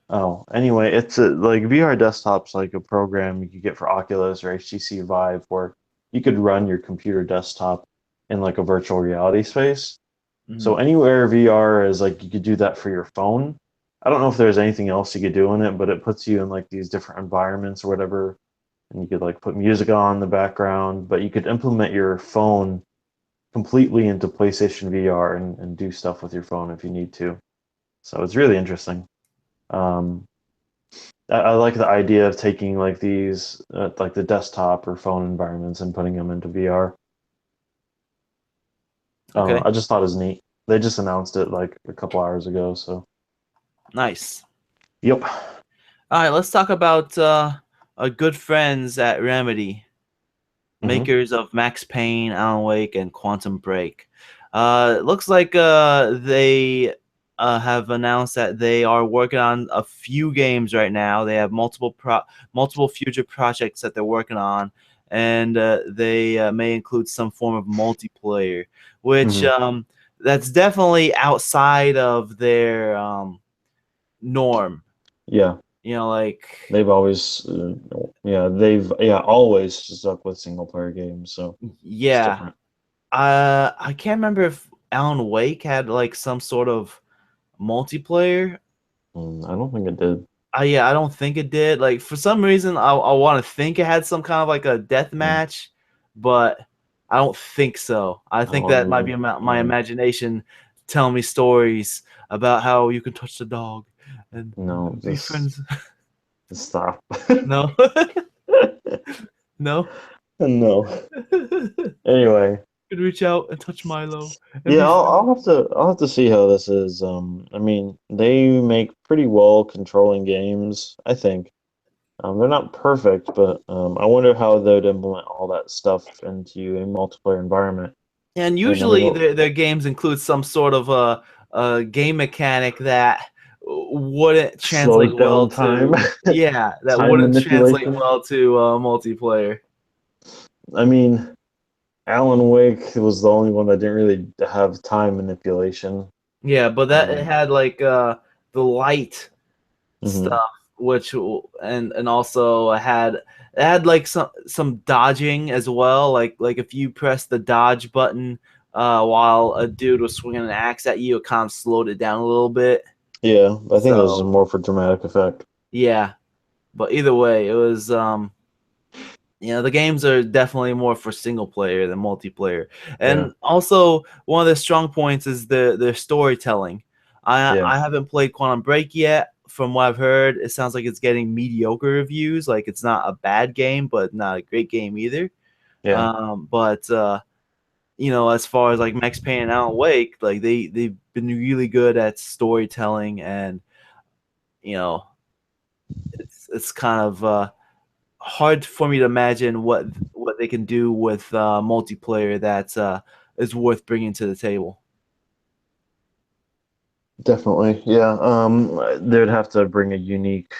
Oh, anyway, it's like VR desktop's like a program you could get for Oculus or HTC Vive where you could run your computer desktop in like a virtual reality space. Mhm. So Anywhere VR is like you could do that for your phone. I don't know if there's anything else you could do in it, but it puts you in like these different environments or whatever, and you could like put music on in the background, but you could implement your phone completely into PlayStation VR and do stuff with your phone if you need to. So it's really interesting. Um, I like the idea of taking like these, like the desktop or phone environments and putting them into VR. Okay. I just thought it was neat. They just announced it like a couple hours ago, so Nice. yep. All right. Let's talk about our good friends at Remedy, Hmm. makers of Max Payne, Alan Wake, and Quantum Break. It looks like they have announced that they are working on a few games right now. They have multiple future projects that they're working on, and they may include some form of multiplayer, which Hmm. that's definitely outside of their norm. Yeah, Like they've always, yeah, they've always stuck with single player games, so it's yeah, different. I can't remember if Alan Wake had like some sort of multiplayer. I don't think it did. Yeah, I don't think it did. Like for some reason, I want to think it had some kind of like a death Mm, match, but I don't think so. I think oh that might be no, my imagination telling me stories about how you can touch the dog and no, be just friends. stop. No, no. No. Anyway, You can reach out and touch Milo and yeah, be friends. I'll have to see how this is. I mean, they make pretty well controlling games, I think. They're not perfect, but I wonder how they'd implement all that stuff into a multiplayer environment. And And I mean, usually their games include some sort of a game mechanic that wouldn't slows translate well down time, to that time wouldn't translate manipulation. well to multiplayer. I mean, Alan Wake was the only one that didn't really have time manipulation. Yeah, but that it Um, had like the light mhm. stuff, which and also it had like some dodging as well. Like if you press the dodge button while a dude was swinging an axe at you, it kind of slowed it down a little bit. Yeah, I think it was So more for dramatic effect. yeah, but either way, it was the games are definitely more for single player than multiplayer. Yeah, And also one of the strong points is their storytelling. yeah, I haven't played Quantum Break yet. From what I've heard, it sounds like it's getting mediocre reviews. Like it's not a bad game, but not a great game either. yeah. But as far as like Max Payne and Alan Wake, like they've been really good at storytelling, and you know it's kind of hard for me to imagine what they can do with multiplayer that is worth bringing to the table. Definitely, yeah. They'd have to bring a unique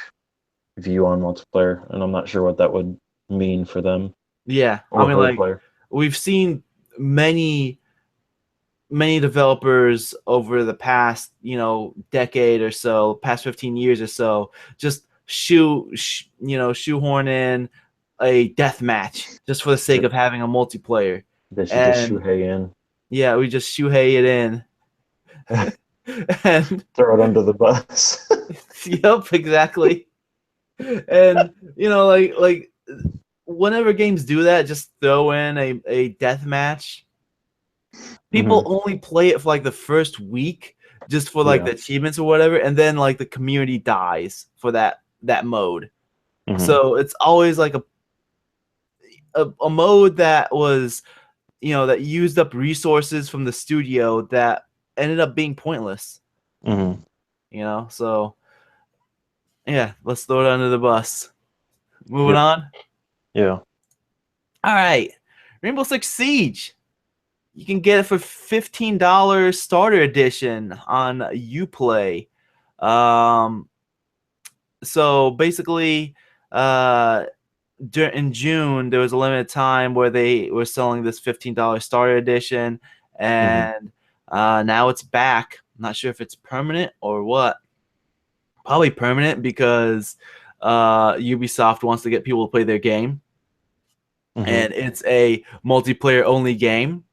view on multiplayer, and I'm not sure what that would mean for them Yeah, I or mean, herd like player. we've seen many developers over the past, decade or so, past 15 years or so, just shoehorn in a death match just for the sake of having a multiplayer. They should just And Shuhei in, yeah, we just shuhei it in. And throw it under the bus. yep, exactly. And like whenever games do that, just throw in a death match. People Hmm. only play it for like the first week just for like Yeah. the achievements or whatever, and then like the community dies for that mode. Hmm. So it's always like a mode that was, that used up resources from the studio that ended up being pointless. Hmm. So yeah, let's throw it under the bus. Moving Yep. on. Yeah. All right, Rainbow Six Siege. You can get it for $15 starter edition on Uplay. Um, so basically, uh, in June there was a limited time where they were selling this $15 starter edition, Hmm. and now it's back. I'm not sure if it's permanent or what. Probably permanent because Ubisoft wants to get people to play their game, Hmm. and it's a multiplayer only game,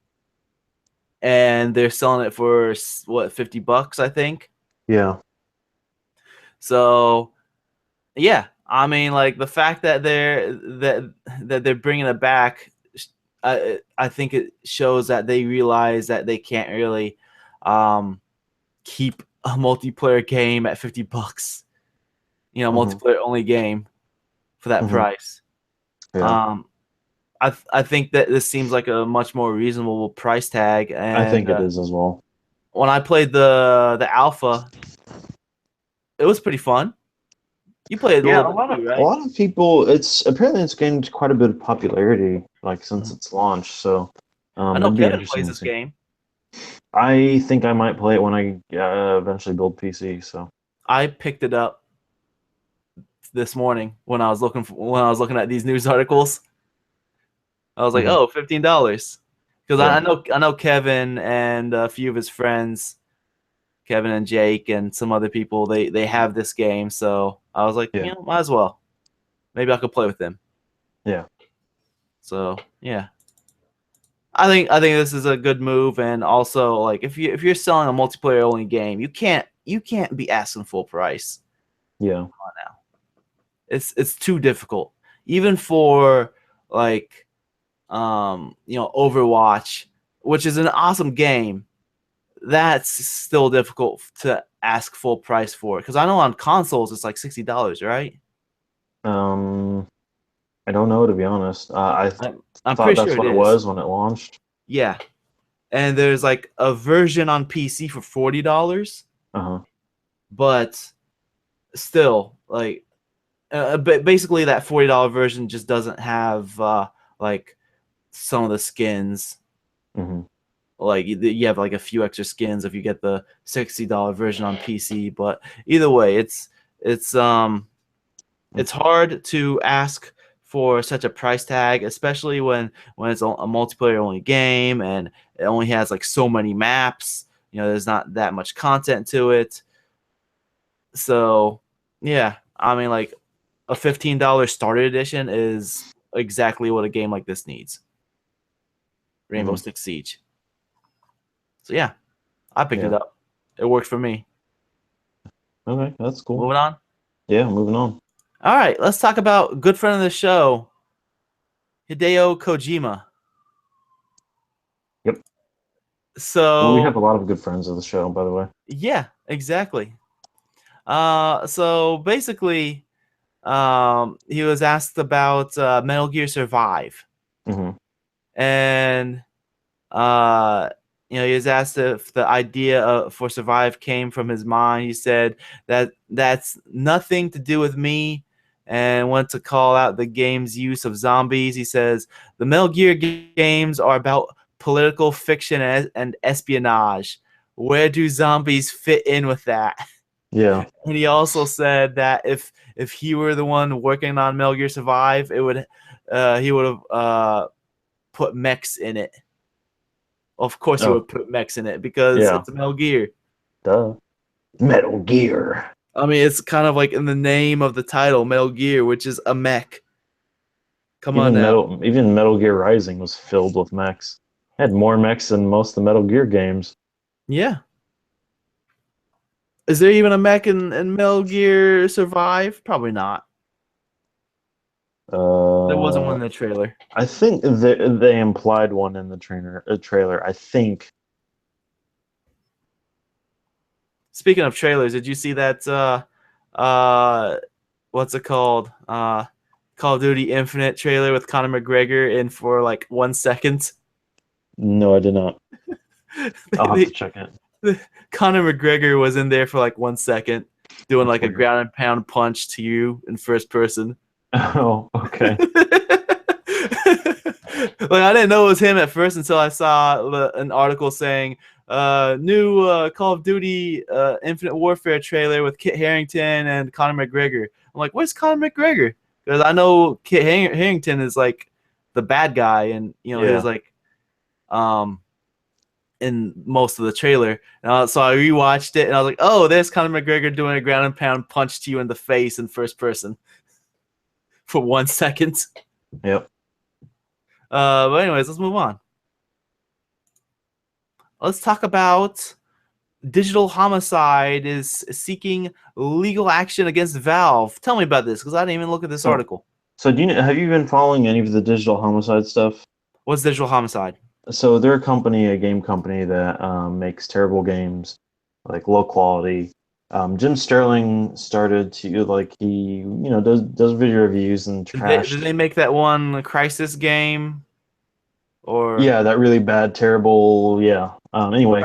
and they're selling it for what, $50, I think. Yeah. So yeah, I mean, like the fact that they're bringing it back, I think it shows that they realize that they can't really um, keep a multiplayer game at $50. Hmm. Multiplayer only game for that Hmm. price. Yeah. Um, I think that this seems like a much more reasonable price tag. I And think it is as well. when I played the alpha, it was pretty fun. You played a Yeah, little bit too, a right? lot of people. It's gained quite a bit of popularity, like since Mhm. its launch. So, I know it'd be Kevin interesting plays to this see. game. I think I might play it when I eventually build PC. So, I picked it up this morning when I was looking at these news articles. I was like, hmm, oh, $15. Because yeah, I know Kevin and a few of his friends, Kevin and Jake and some other people, they have this game. So I was like, yeah, might as well. Maybe I could play with them. yeah, So yeah. I think this is a good move, and also like if you're selling a multiplayer only game, you can't be asking full price. yeah. Now. It's too difficult. Even for like Overwatch, which is an awesome game, that's still difficult to ask full price for. Because I know on consoles it's like $60, right? Um, I don't know, to be honest. I I'm thought pretty that's sure it what it is. was when it launched. Yeah, and there's like a version on PC for $40, Uh-huh. but still, like, but basically that $40 version just doesn't have like some of the skins. Hmm. Like you have like a few extra skins if you get the $60 version on PC. But either way, it's hard to ask for such a price tag, especially when it's a multiplayer only game and it only has like so many maps. There's not that much content to it. So yeah, I mean, like a $15 starter edition is exactly what a game like this needs. Rainbow Hmm. Six Siege. So yeah, I picked it Yeah. up. It worked for me. Okay, that's cool. Moving on. Yeah, moving on. All right, let's talk about good friend of the show, Hideo Kojima. Yep. Well, we have a So lot of good friends of the show, by the way. yeah, exactly. So basically, he was asked about Metal Gear Survive, Hmm. and uh, he was asked if the idea for Survive came from his mind. He said that that's nothing to do with me, and went to call out the game's use of zombies. He says the Metal Gear games are about political fiction and espionage, where do zombies fit in with that? Yeah. And he also said that if he were the one working on Metal Gear Survive, it would he would have put mechs in it. Of course, he Oh, would put mechs in it because yeah. it's a Metal Gear. Duh. Metal Gear. I mean, it's kind of like in the name of the title, Metal Gear, which is a mech. Come on now. Even Metal Gear Rising was filled with mechs. It had more mechs than most of the Metal Gear games. Yeah. Is there even a mech in Metal Gear Survive? Probably not. There wasn't one in the trailer. I think they implied one in the trailer. I think. Speaking of trailers, did you see that what's it called? Call of Duty Infinite trailer with Conor McGregor in for like 1 second. No, I did not. I'll have to check it. Conor McGregor was in there for like 1 second, doing That's like a weird. ground and pound punch to you in first person. Oh, okay. Like I didn't know it was him at first until I saw an article saying new Call of Duty Infinite Warfare trailer with Kit Harington and Conor McGregor. I'm like, where's Conor McGregor? Because I know Kit Harington is like the bad guy, and he was like in most of the trailer. And so I rewatched it, and I was like, oh, there's Conor McGregor doing a ground and pound punch to you in the face in first person for 1 second. Yep. But anyways, let's move on. Let's talk about Digital Homicide is seeking legal action against Valve. Tell me about this, because I didn't even look at this article. So have you been following any of the Digital Homicide stuff? What's Digital Homicide? So they're a game company that makes terrible games, like low quality. Jim Sterling started to he does video reviews and trash. Did they make that one Crisis game? Or yeah, that really bad, terrible. Yeah. Anyway,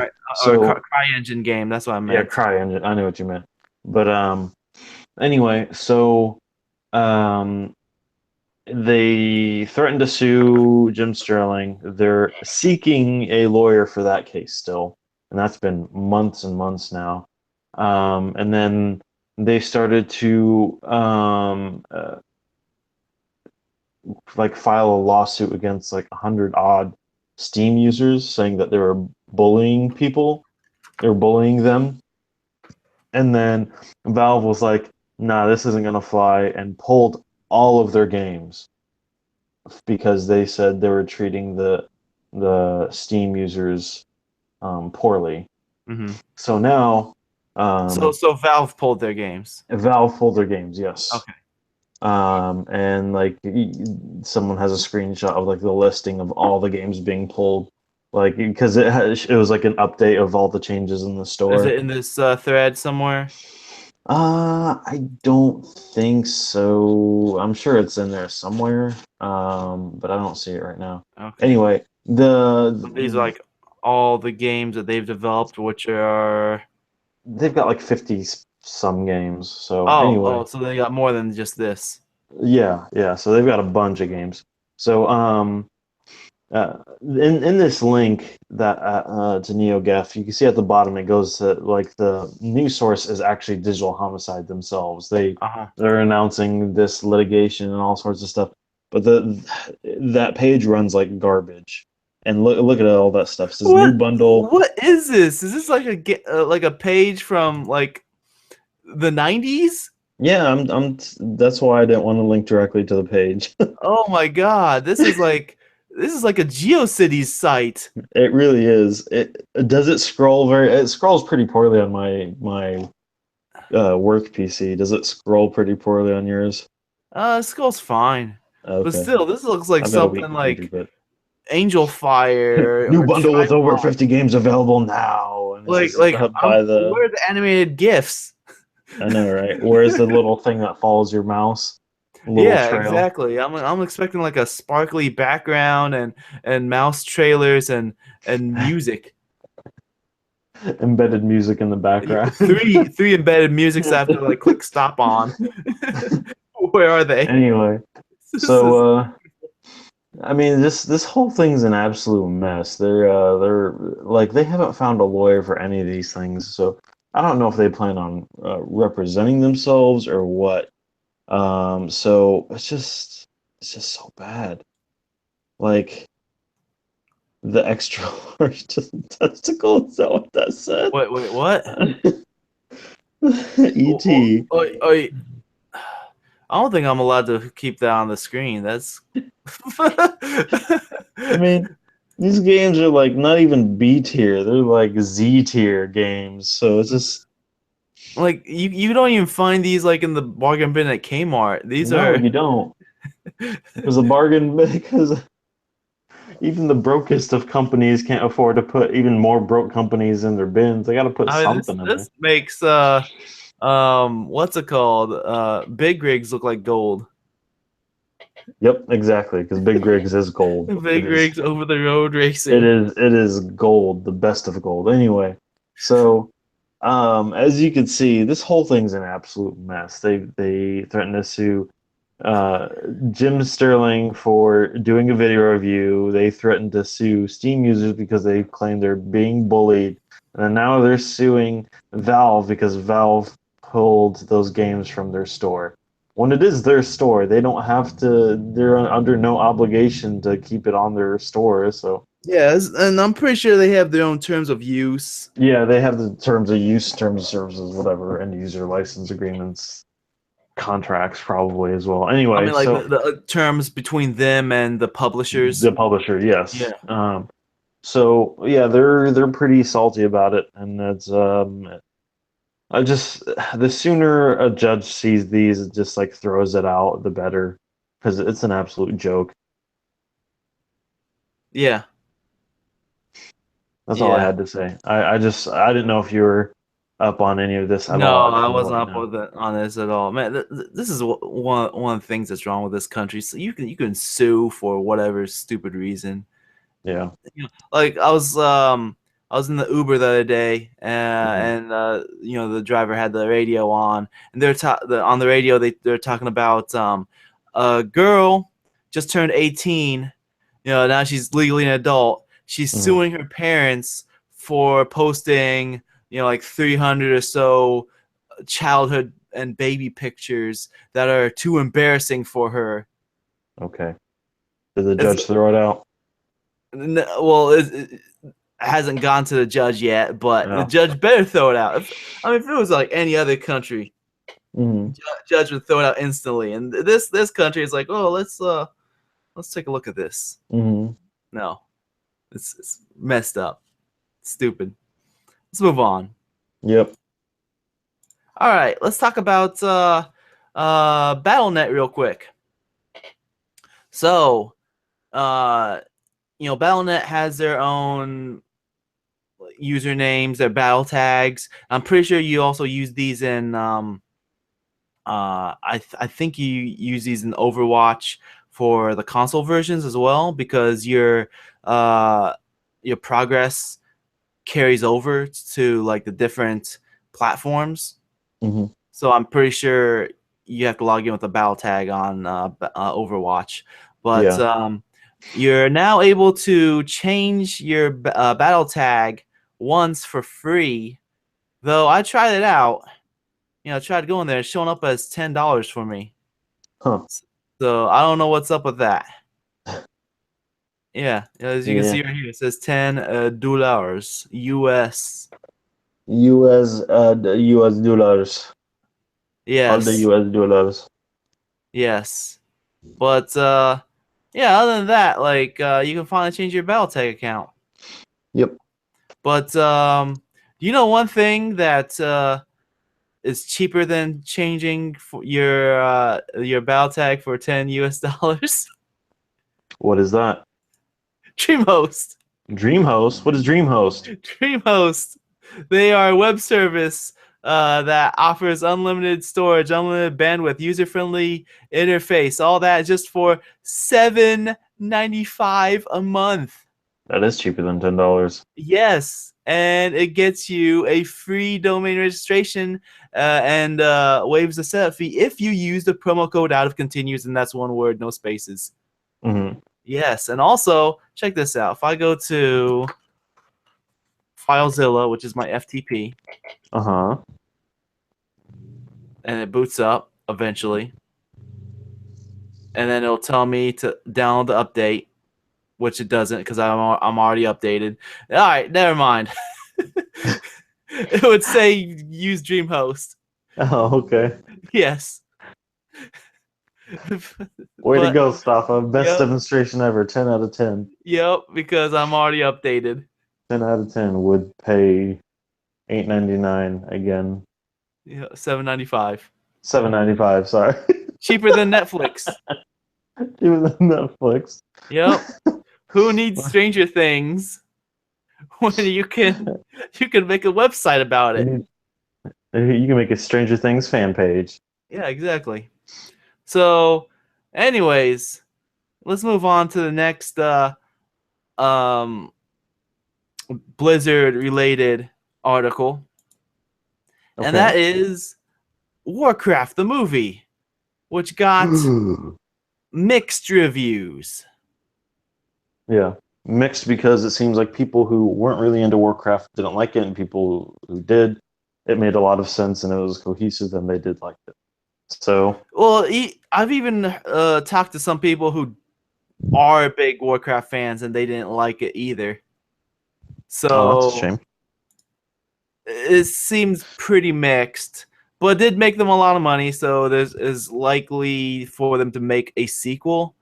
or CryEngine game. That's what I meant. Yeah, CryEngine. I know what you meant. But anyway, so they threatened to sue Jim Sterling. They're seeking a lawyer for that case still, and that's been months and months now. And then they started to file a lawsuit against 100 odd Steam users, saying that they were bullying people. They were bullying them. And then Valve was like, nah, this isn't going to fly, and pulled all of their games because they said they were treating the Steam users poorly. Mm-hmm. So now... so Valve pulled their games. Valve pulled their games, yes. Okay. And someone has a screenshot of the listing of all the games being pulled, because it was an update of all the changes in the store. Is it in this thread somewhere? I don't think so. I'm sure it's in there somewhere, but I don't see it right now. Okay. Anyway, these are all the games that they've developed, which are they've got 50 some games. So anyway, so they got more than just this. Yeah. So they've got a bunch of games. So in this link that to NeoGAF, you can see at the bottom it goes to the news source is actually Digital Homicide themselves. They're announcing this litigation and all sorts of stuff, but that page runs like garbage. And look at all that stuff. It says new bundle. What is this? Is this like a page from the 90s? Yeah, that's why I didn't want to link directly to the page. Oh my god, this is like a GeoCities site. It really is. It scrolls pretty poorly on my work PC. Does it scroll pretty poorly on yours? It scrolls fine. Okay. But still, this looks like something like Angel Fire. New bundle with over 50 games available now. And where are the animated GIFs? I know, right? Where's the little thing that follows your mouse? Yeah, exactly. I'm expecting a sparkly background and mouse trailers and music. Embedded music in the background. three embedded musics I have to click stop on. Where are they? Anyway, so I mean, this whole thing's an absolute mess. They're like they haven't found a lawyer for any of these things, so I don't know if they plan on representing themselves or what. So it's just so bad. Like the extra large testicle. Is that what that said? Wait, what? E.T. Oh, I don't think I'm allowed to keep that on the screen. That's I mean, these games are like not even B tier; they're like Z tier games. So it's just like you don't even find these like in the bargain bin at Kmart. These no, are you don't. It was a bargain because even the brokest of companies can't afford to put even more broke companies in their bins. They got to put I mean this something in there. this makes what's it called? Big rigs look like gold. Yep, exactly. Because Big Rigs is gold. Big rigs over the road It racing. is. It is gold, the best of gold. Anyway, so as you can see, this whole thing's an absolute mess. They threatened to sue uh, Jim Sterling for doing a video review. They threatened to sue Steam users because they claim they're being bullied, and then now they're suing Valve because Valve pulled those games from their store. When it is their store, they don't have to. They're under no obligation to keep it on their store. So Yes, and I'm pretty sure they have their own terms of use. yeah, they have the terms of use, terms of services, whatever, end user license agreements, contracts probably as well. I Anyway, mean, like so the terms between them and the publishers. the publisher, yes. Yeah. So yeah, they're pretty salty about it, and it's I just the sooner a judge sees these, it just like throws it out, the better, because it's an absolute joke. Yeah. That's all I Yeah. had to say. I didn't know if you were up on any of this at No, all. I I just wanted to wasn't let you up know. with it on this at all, man. This is one of the things that's wrong with this country. So you can sue for whatever stupid reason. Yeah. Like I was in the Uber the other day, Hmm. and the driver had the radio on, and on the radio they're talking about a girl just turned 18. Now she's legally an adult. She's Hmm. suing her parents for posting like 300 or so childhood and baby pictures that are too embarrassing for her. Okay. Did the It's judge throw it out? well, it hasn't gone to the judge yet, but the No. judge better throw it out. If it was like any other country, Hmm. judge would throw it out instantly. And this country is like, oh, let's take a look at this. Hmm. No, it's messed up, stupid. Let's move on. Yep. All right, let's talk about BattleNet real quick. So, uh, BattleNet has their own usernames, their battle tags. I'm pretty sure you also use these in I think you use these in Overwatch for the console versions as well because your progress carries over to like the different platforms. Hmm. So I'm pretty sure you have to log in with a battle tag on Overwatch, but Yeah. you're now able to change your battle tag once for free. Though I tried it out, tried going there, it's showing up as $10 for me. Huh. So I don't know what's up with that. Yeah, as you can Yeah. see right here, it says $10 US. US dollars. All the Yes, US dollars. yes. But yeah, other than that, like you can finally change your battle tag account. Yep. But you know one thing that is cheaper than changing your battle tag for $10 US? What is that? DreamHost. DreamHost? What is DreamHost? DreamHost. They are a web service that offers unlimited storage, unlimited bandwidth, user-friendly interface, all that just for $7.95 a month. That is cheaper than $10. Yes, and it gets you a free domain registration and waives the setup fee if you use the promo code out of continues, and that's one word, no spaces. Hmm. Yes, and also check this out. If I go to FileZilla, which is my FTP, Uh-huh. and it boots up eventually, and then it'll tell me to download the update, which it doesn't because I'm already updated. All right, never mind. It would say use DreamHost. Oh, okay. Yes. Way to But go, Staffa. Best yep, demonstration ever. 10 out of 10. yep, because I'm already updated. 10 out of 10 would pay $8.99 again. Yeah, $7.95. $7.95, sorry. Cheaper than Netflix. Even than Netflix. Yep. Who needs Stranger Things when you can make a website about it? You can make a Stranger Things fan page. Yeah, exactly. So, anyways, let's move on to the next um Blizzard related article. And that Okay. is Warcraft the movie, which got mixed reviews. Yeah. Mixed because it seems like people who weren't really into Warcraft didn't like it, and people who did, it made a lot of sense and it was cohesive and they did like it. So, Well, I've even talked to some people who are big Warcraft fans and they didn't like it either. oh, that's a So shame. it seems pretty mixed, but it did make them a lot of money, so there's is likely for them to make a sequel.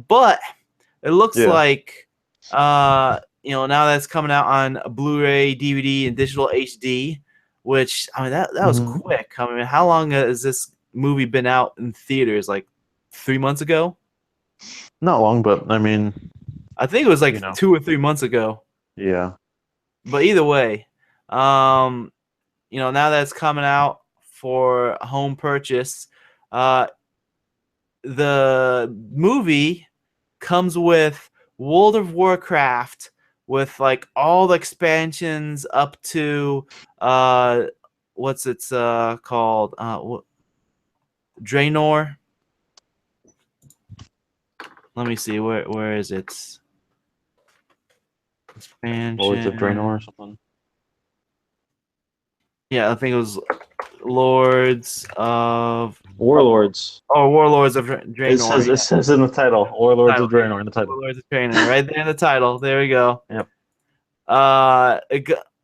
But it looks Yeah. like now that's coming out on Blu-ray, DVD, and digital HD, which I mean that was Mhm. quick. I mean, how long has this movie been out in theaters? Like 3 months ago? Not long, but I mean, I think it was like you know, 2 or 3 months ago. yeah. But either way, um, now that it's coming out for home purchase, uh, the movie comes with World of Warcraft with like all the expansions up to what's it's called Draenor. Let me see where is it? Lords of Draenor Expansion. or something. Yeah, I think it was Lords of Warlords. Warlords of It Draenor. says Yeah, it says in the title, Warlords title. of Draenor in the title. Warlords of Draenor, right there in the title. There we go. Yep.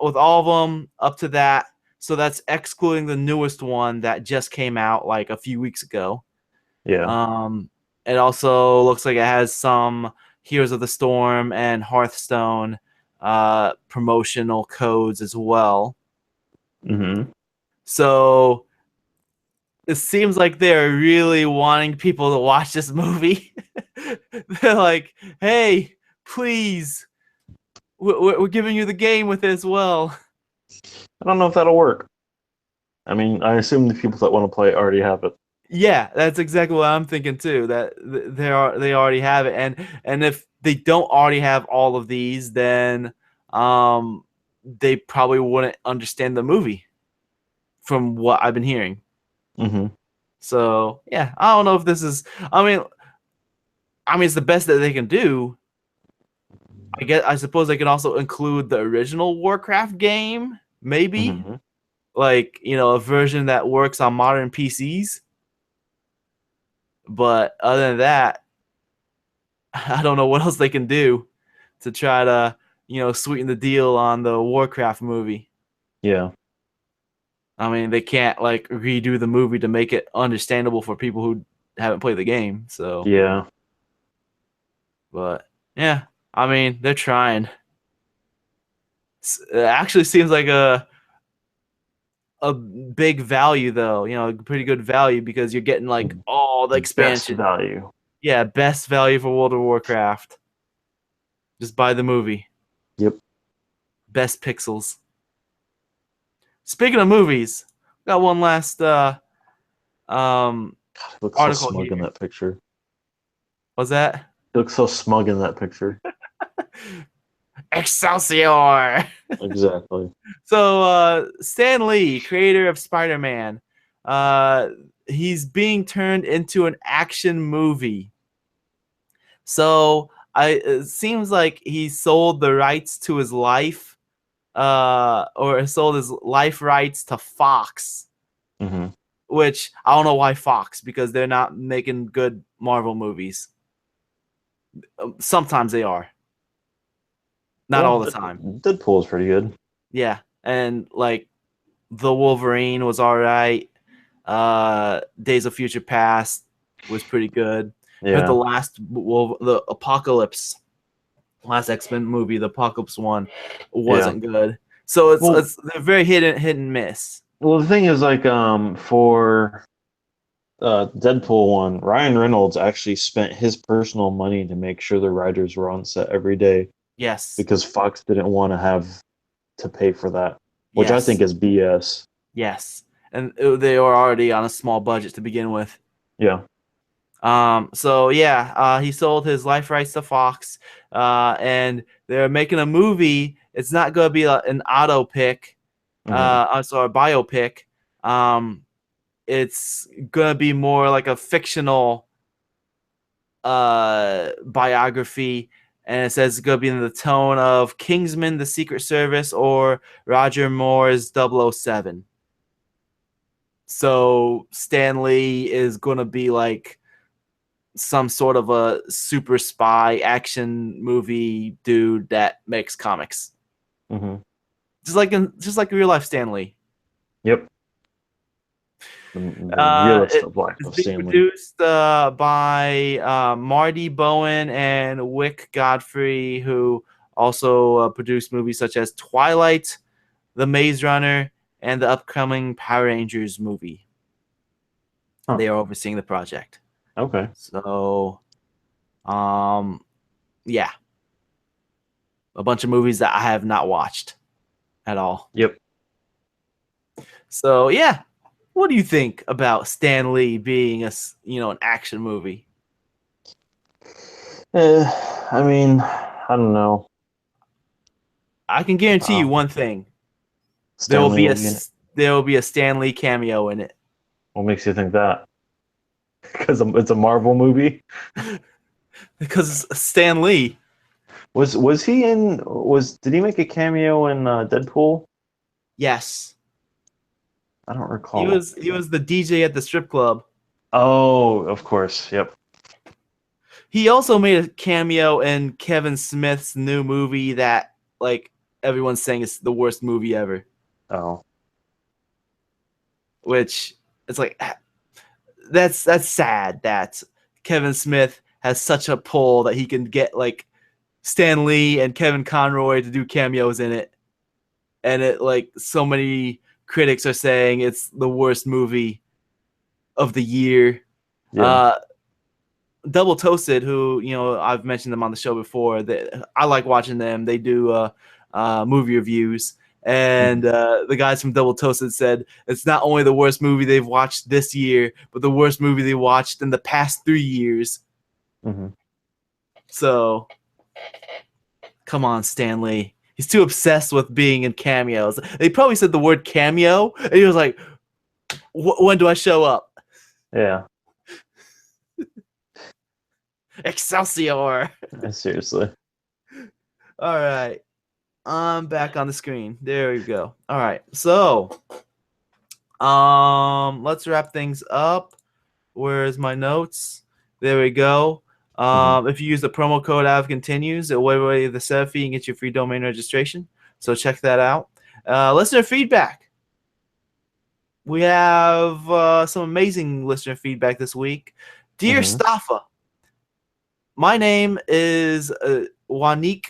With all of them up to that. So that's excluding the newest one that just came out like a few weeks ago. Yeah. It also looks like it has some Heroes of the Storm and Hearthstone promotional codes as well. Mm-hmm. So it seems like they're really wanting people to watch this movie. They're like, hey, please, we're giving you the game with it as well. I don't know if that'll work. I mean, I assume the people that want to play it already have it. Yeah, that's exactly what I'm thinking too. That they already have it, and if they don't already have all of these, then they probably wouldn't understand the movie, from what I've been hearing. Mm-hmm. So yeah, I don't know if this is. I mean, it's the best that they can do. I suppose they can also include the original Warcraft game, maybe Mm-hmm. like a version that works on modern PCs. But other than that, I don't know what else they can do to try to, sweeten the deal on the Warcraft movie. Yeah. I mean, they can't like redo the movie to make it understandable for people who haven't played the game. So, Yeah. but yeah, I mean, they're trying. It actually seems like a big value though, pretty good value because you're getting like all the Best expansion. value. Yeah, best value for World of Warcraft. Just buy the movie. Yep. Best pixels. Speaking of movies, got one last God, he looks so article smug in here. that picture. Was that He looks so smug in that picture. Excelsior? Exactly. So Stan Lee, creator of Spider-Man, he's being turned into an action movie. So It seems like he sold the rights to his life, or sold his life rights to Fox, Mm-hmm. which I don't know why Fox, because they're not making good Marvel movies. Sometimes they are, not all the time. Deadpool is pretty good. Yeah, and like the Wolverine was all right. Days of Future Past was pretty good. But Yeah. the Apocalypse, last X-Men movie, the Apocalypse one, Yeah. wasn't good. So Well, they're very hit and miss. well, the thing is, like, for Deadpool one, Ryan Reynolds actually spent his personal money to make sure the writers were on set every day Yes, because Fox didn't want to have to pay for that, which I think yes, is BS. yes, and they were already on a small budget to begin with. Yeah. So yeah, he sold his life rights to Fox, and they're making a movie. It's not going to be an auto pick, Mm-hmm. sorry, biopic. It's going to be more like a fictional biography, and it says it's going to be in the tone of Kingsman: The Secret Service or Roger Moore's 007. So Stan Lee is going to be like some sort of a super spy action movie dude that makes comics, Mm-hmm. just like real life Stan Lee. Yep. The realest of life It's of being Stanley. produced by Marty Bowen and Wick Godfrey, who also produced movies such as Twilight, The Maze Runner, and the upcoming Power Rangers movie. Huh. They are overseeing the project. Okay. So, yeah, a bunch of movies that I have not watched at all. Yep. So, yeah, what do you think about Stan Lee being an action movie? I mean, I don't know. I can guarantee you one thing: there will Stanley be will a be in it. there will be a Stan Lee cameo in it. What makes you think that? Because it's a Marvel movie. Because Stan Lee. Was he in? Did he make a cameo in Deadpool? Yes, I don't he recall. was the DJ at the strip club. Oh, of course. Yep. He also made a cameo in Kevin Smith's new movie that like everyone's saying is the worst movie ever. Oh. Which it's like that's sad that Kevin Smith has such a pull that he can get like Stan Lee and Kevin Conroy to do cameos in it, and it like so many critics are saying it's the worst movie of the year. Yeah. Double Toasted, who I've mentioned them on the show before. I like watching them. They do movie reviews, and the guys from Double Toasted said it's not only the worst movie they've watched this year, but the worst movie they watched in the past 3 years. Mm-hmm. So, come on, Stan Lee. He's too obsessed with being in cameos. They probably said the word cameo, and he was like, when do I show up? Yeah. Excelsior. Seriously. All right. I'm back on the screen. There we go. All right. So, let's wrap things up. Where's my notes? There we go. If you use the promo code AV continues, it'll waive away the setup fee and get you free domain registration. So check that out. Listener feedback. We have some amazing listener feedback this week. Dear Staffa, my name is Wanik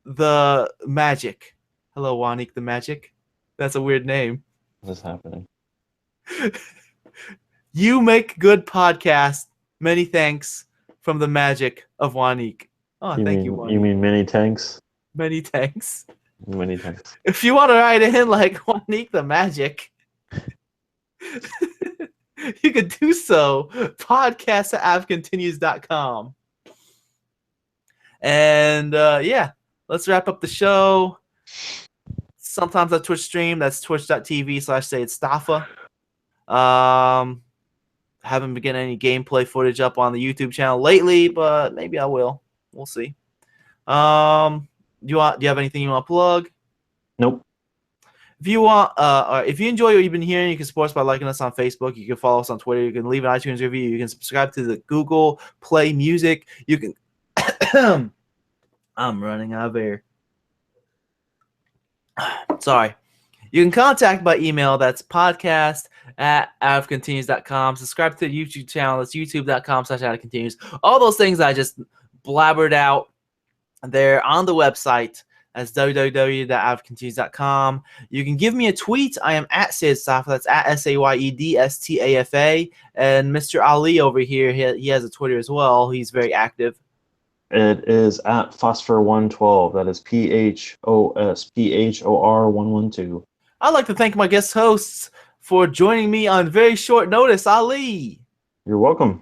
the Magic. Hello, Wanik the Magic. That's a weird name. What's happening? You make good podcast. Many thanks from the magic of Wanik. Oh, thank you, Wanik. You mean mini tanks? Many thanks. Mini tanks. If you want to write in like Wanik the Magic, you could do so. Podcast at avcontinues.com. And yeah, let's wrap up the show. Sometimes I Twitch stream. That's twitch.tv/sayitstaffa. Haven't been getting any gameplay footage up on the YouTube channel lately, but maybe I will. we'll see. Do you have anything you want to plug? Nope. If you want, if you enjoy what you've been hearing, you can support us by liking us on Facebook. You can follow us on Twitter. You can leave an iTunes review. You can subscribe to the Google Play Music. You can. I'm running out of air. Sorry. You can contact by email. That's podcast@outofcontinues.com. Subscribe to the YouTube channel. That's youtube.com/outofcontinues. All those things I just blabbered out. They're on the website. That's www.outofcontinues.com. You can give me a tweet. I am at Sayedstafa. That's at SAYEDSTAFA. And Mr. Ali over here, he has a Twitter as well. He's very active. It is at Phosphor112. That is PHOSPHOR112. I'd like to thank my guest hosts for joining me on very short notice. Ali. You're welcome.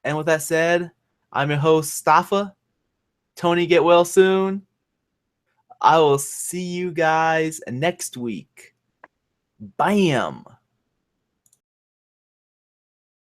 And with that said, I'm your host, Stafa. Tony, get well soon. I will see you guys next week. Bam.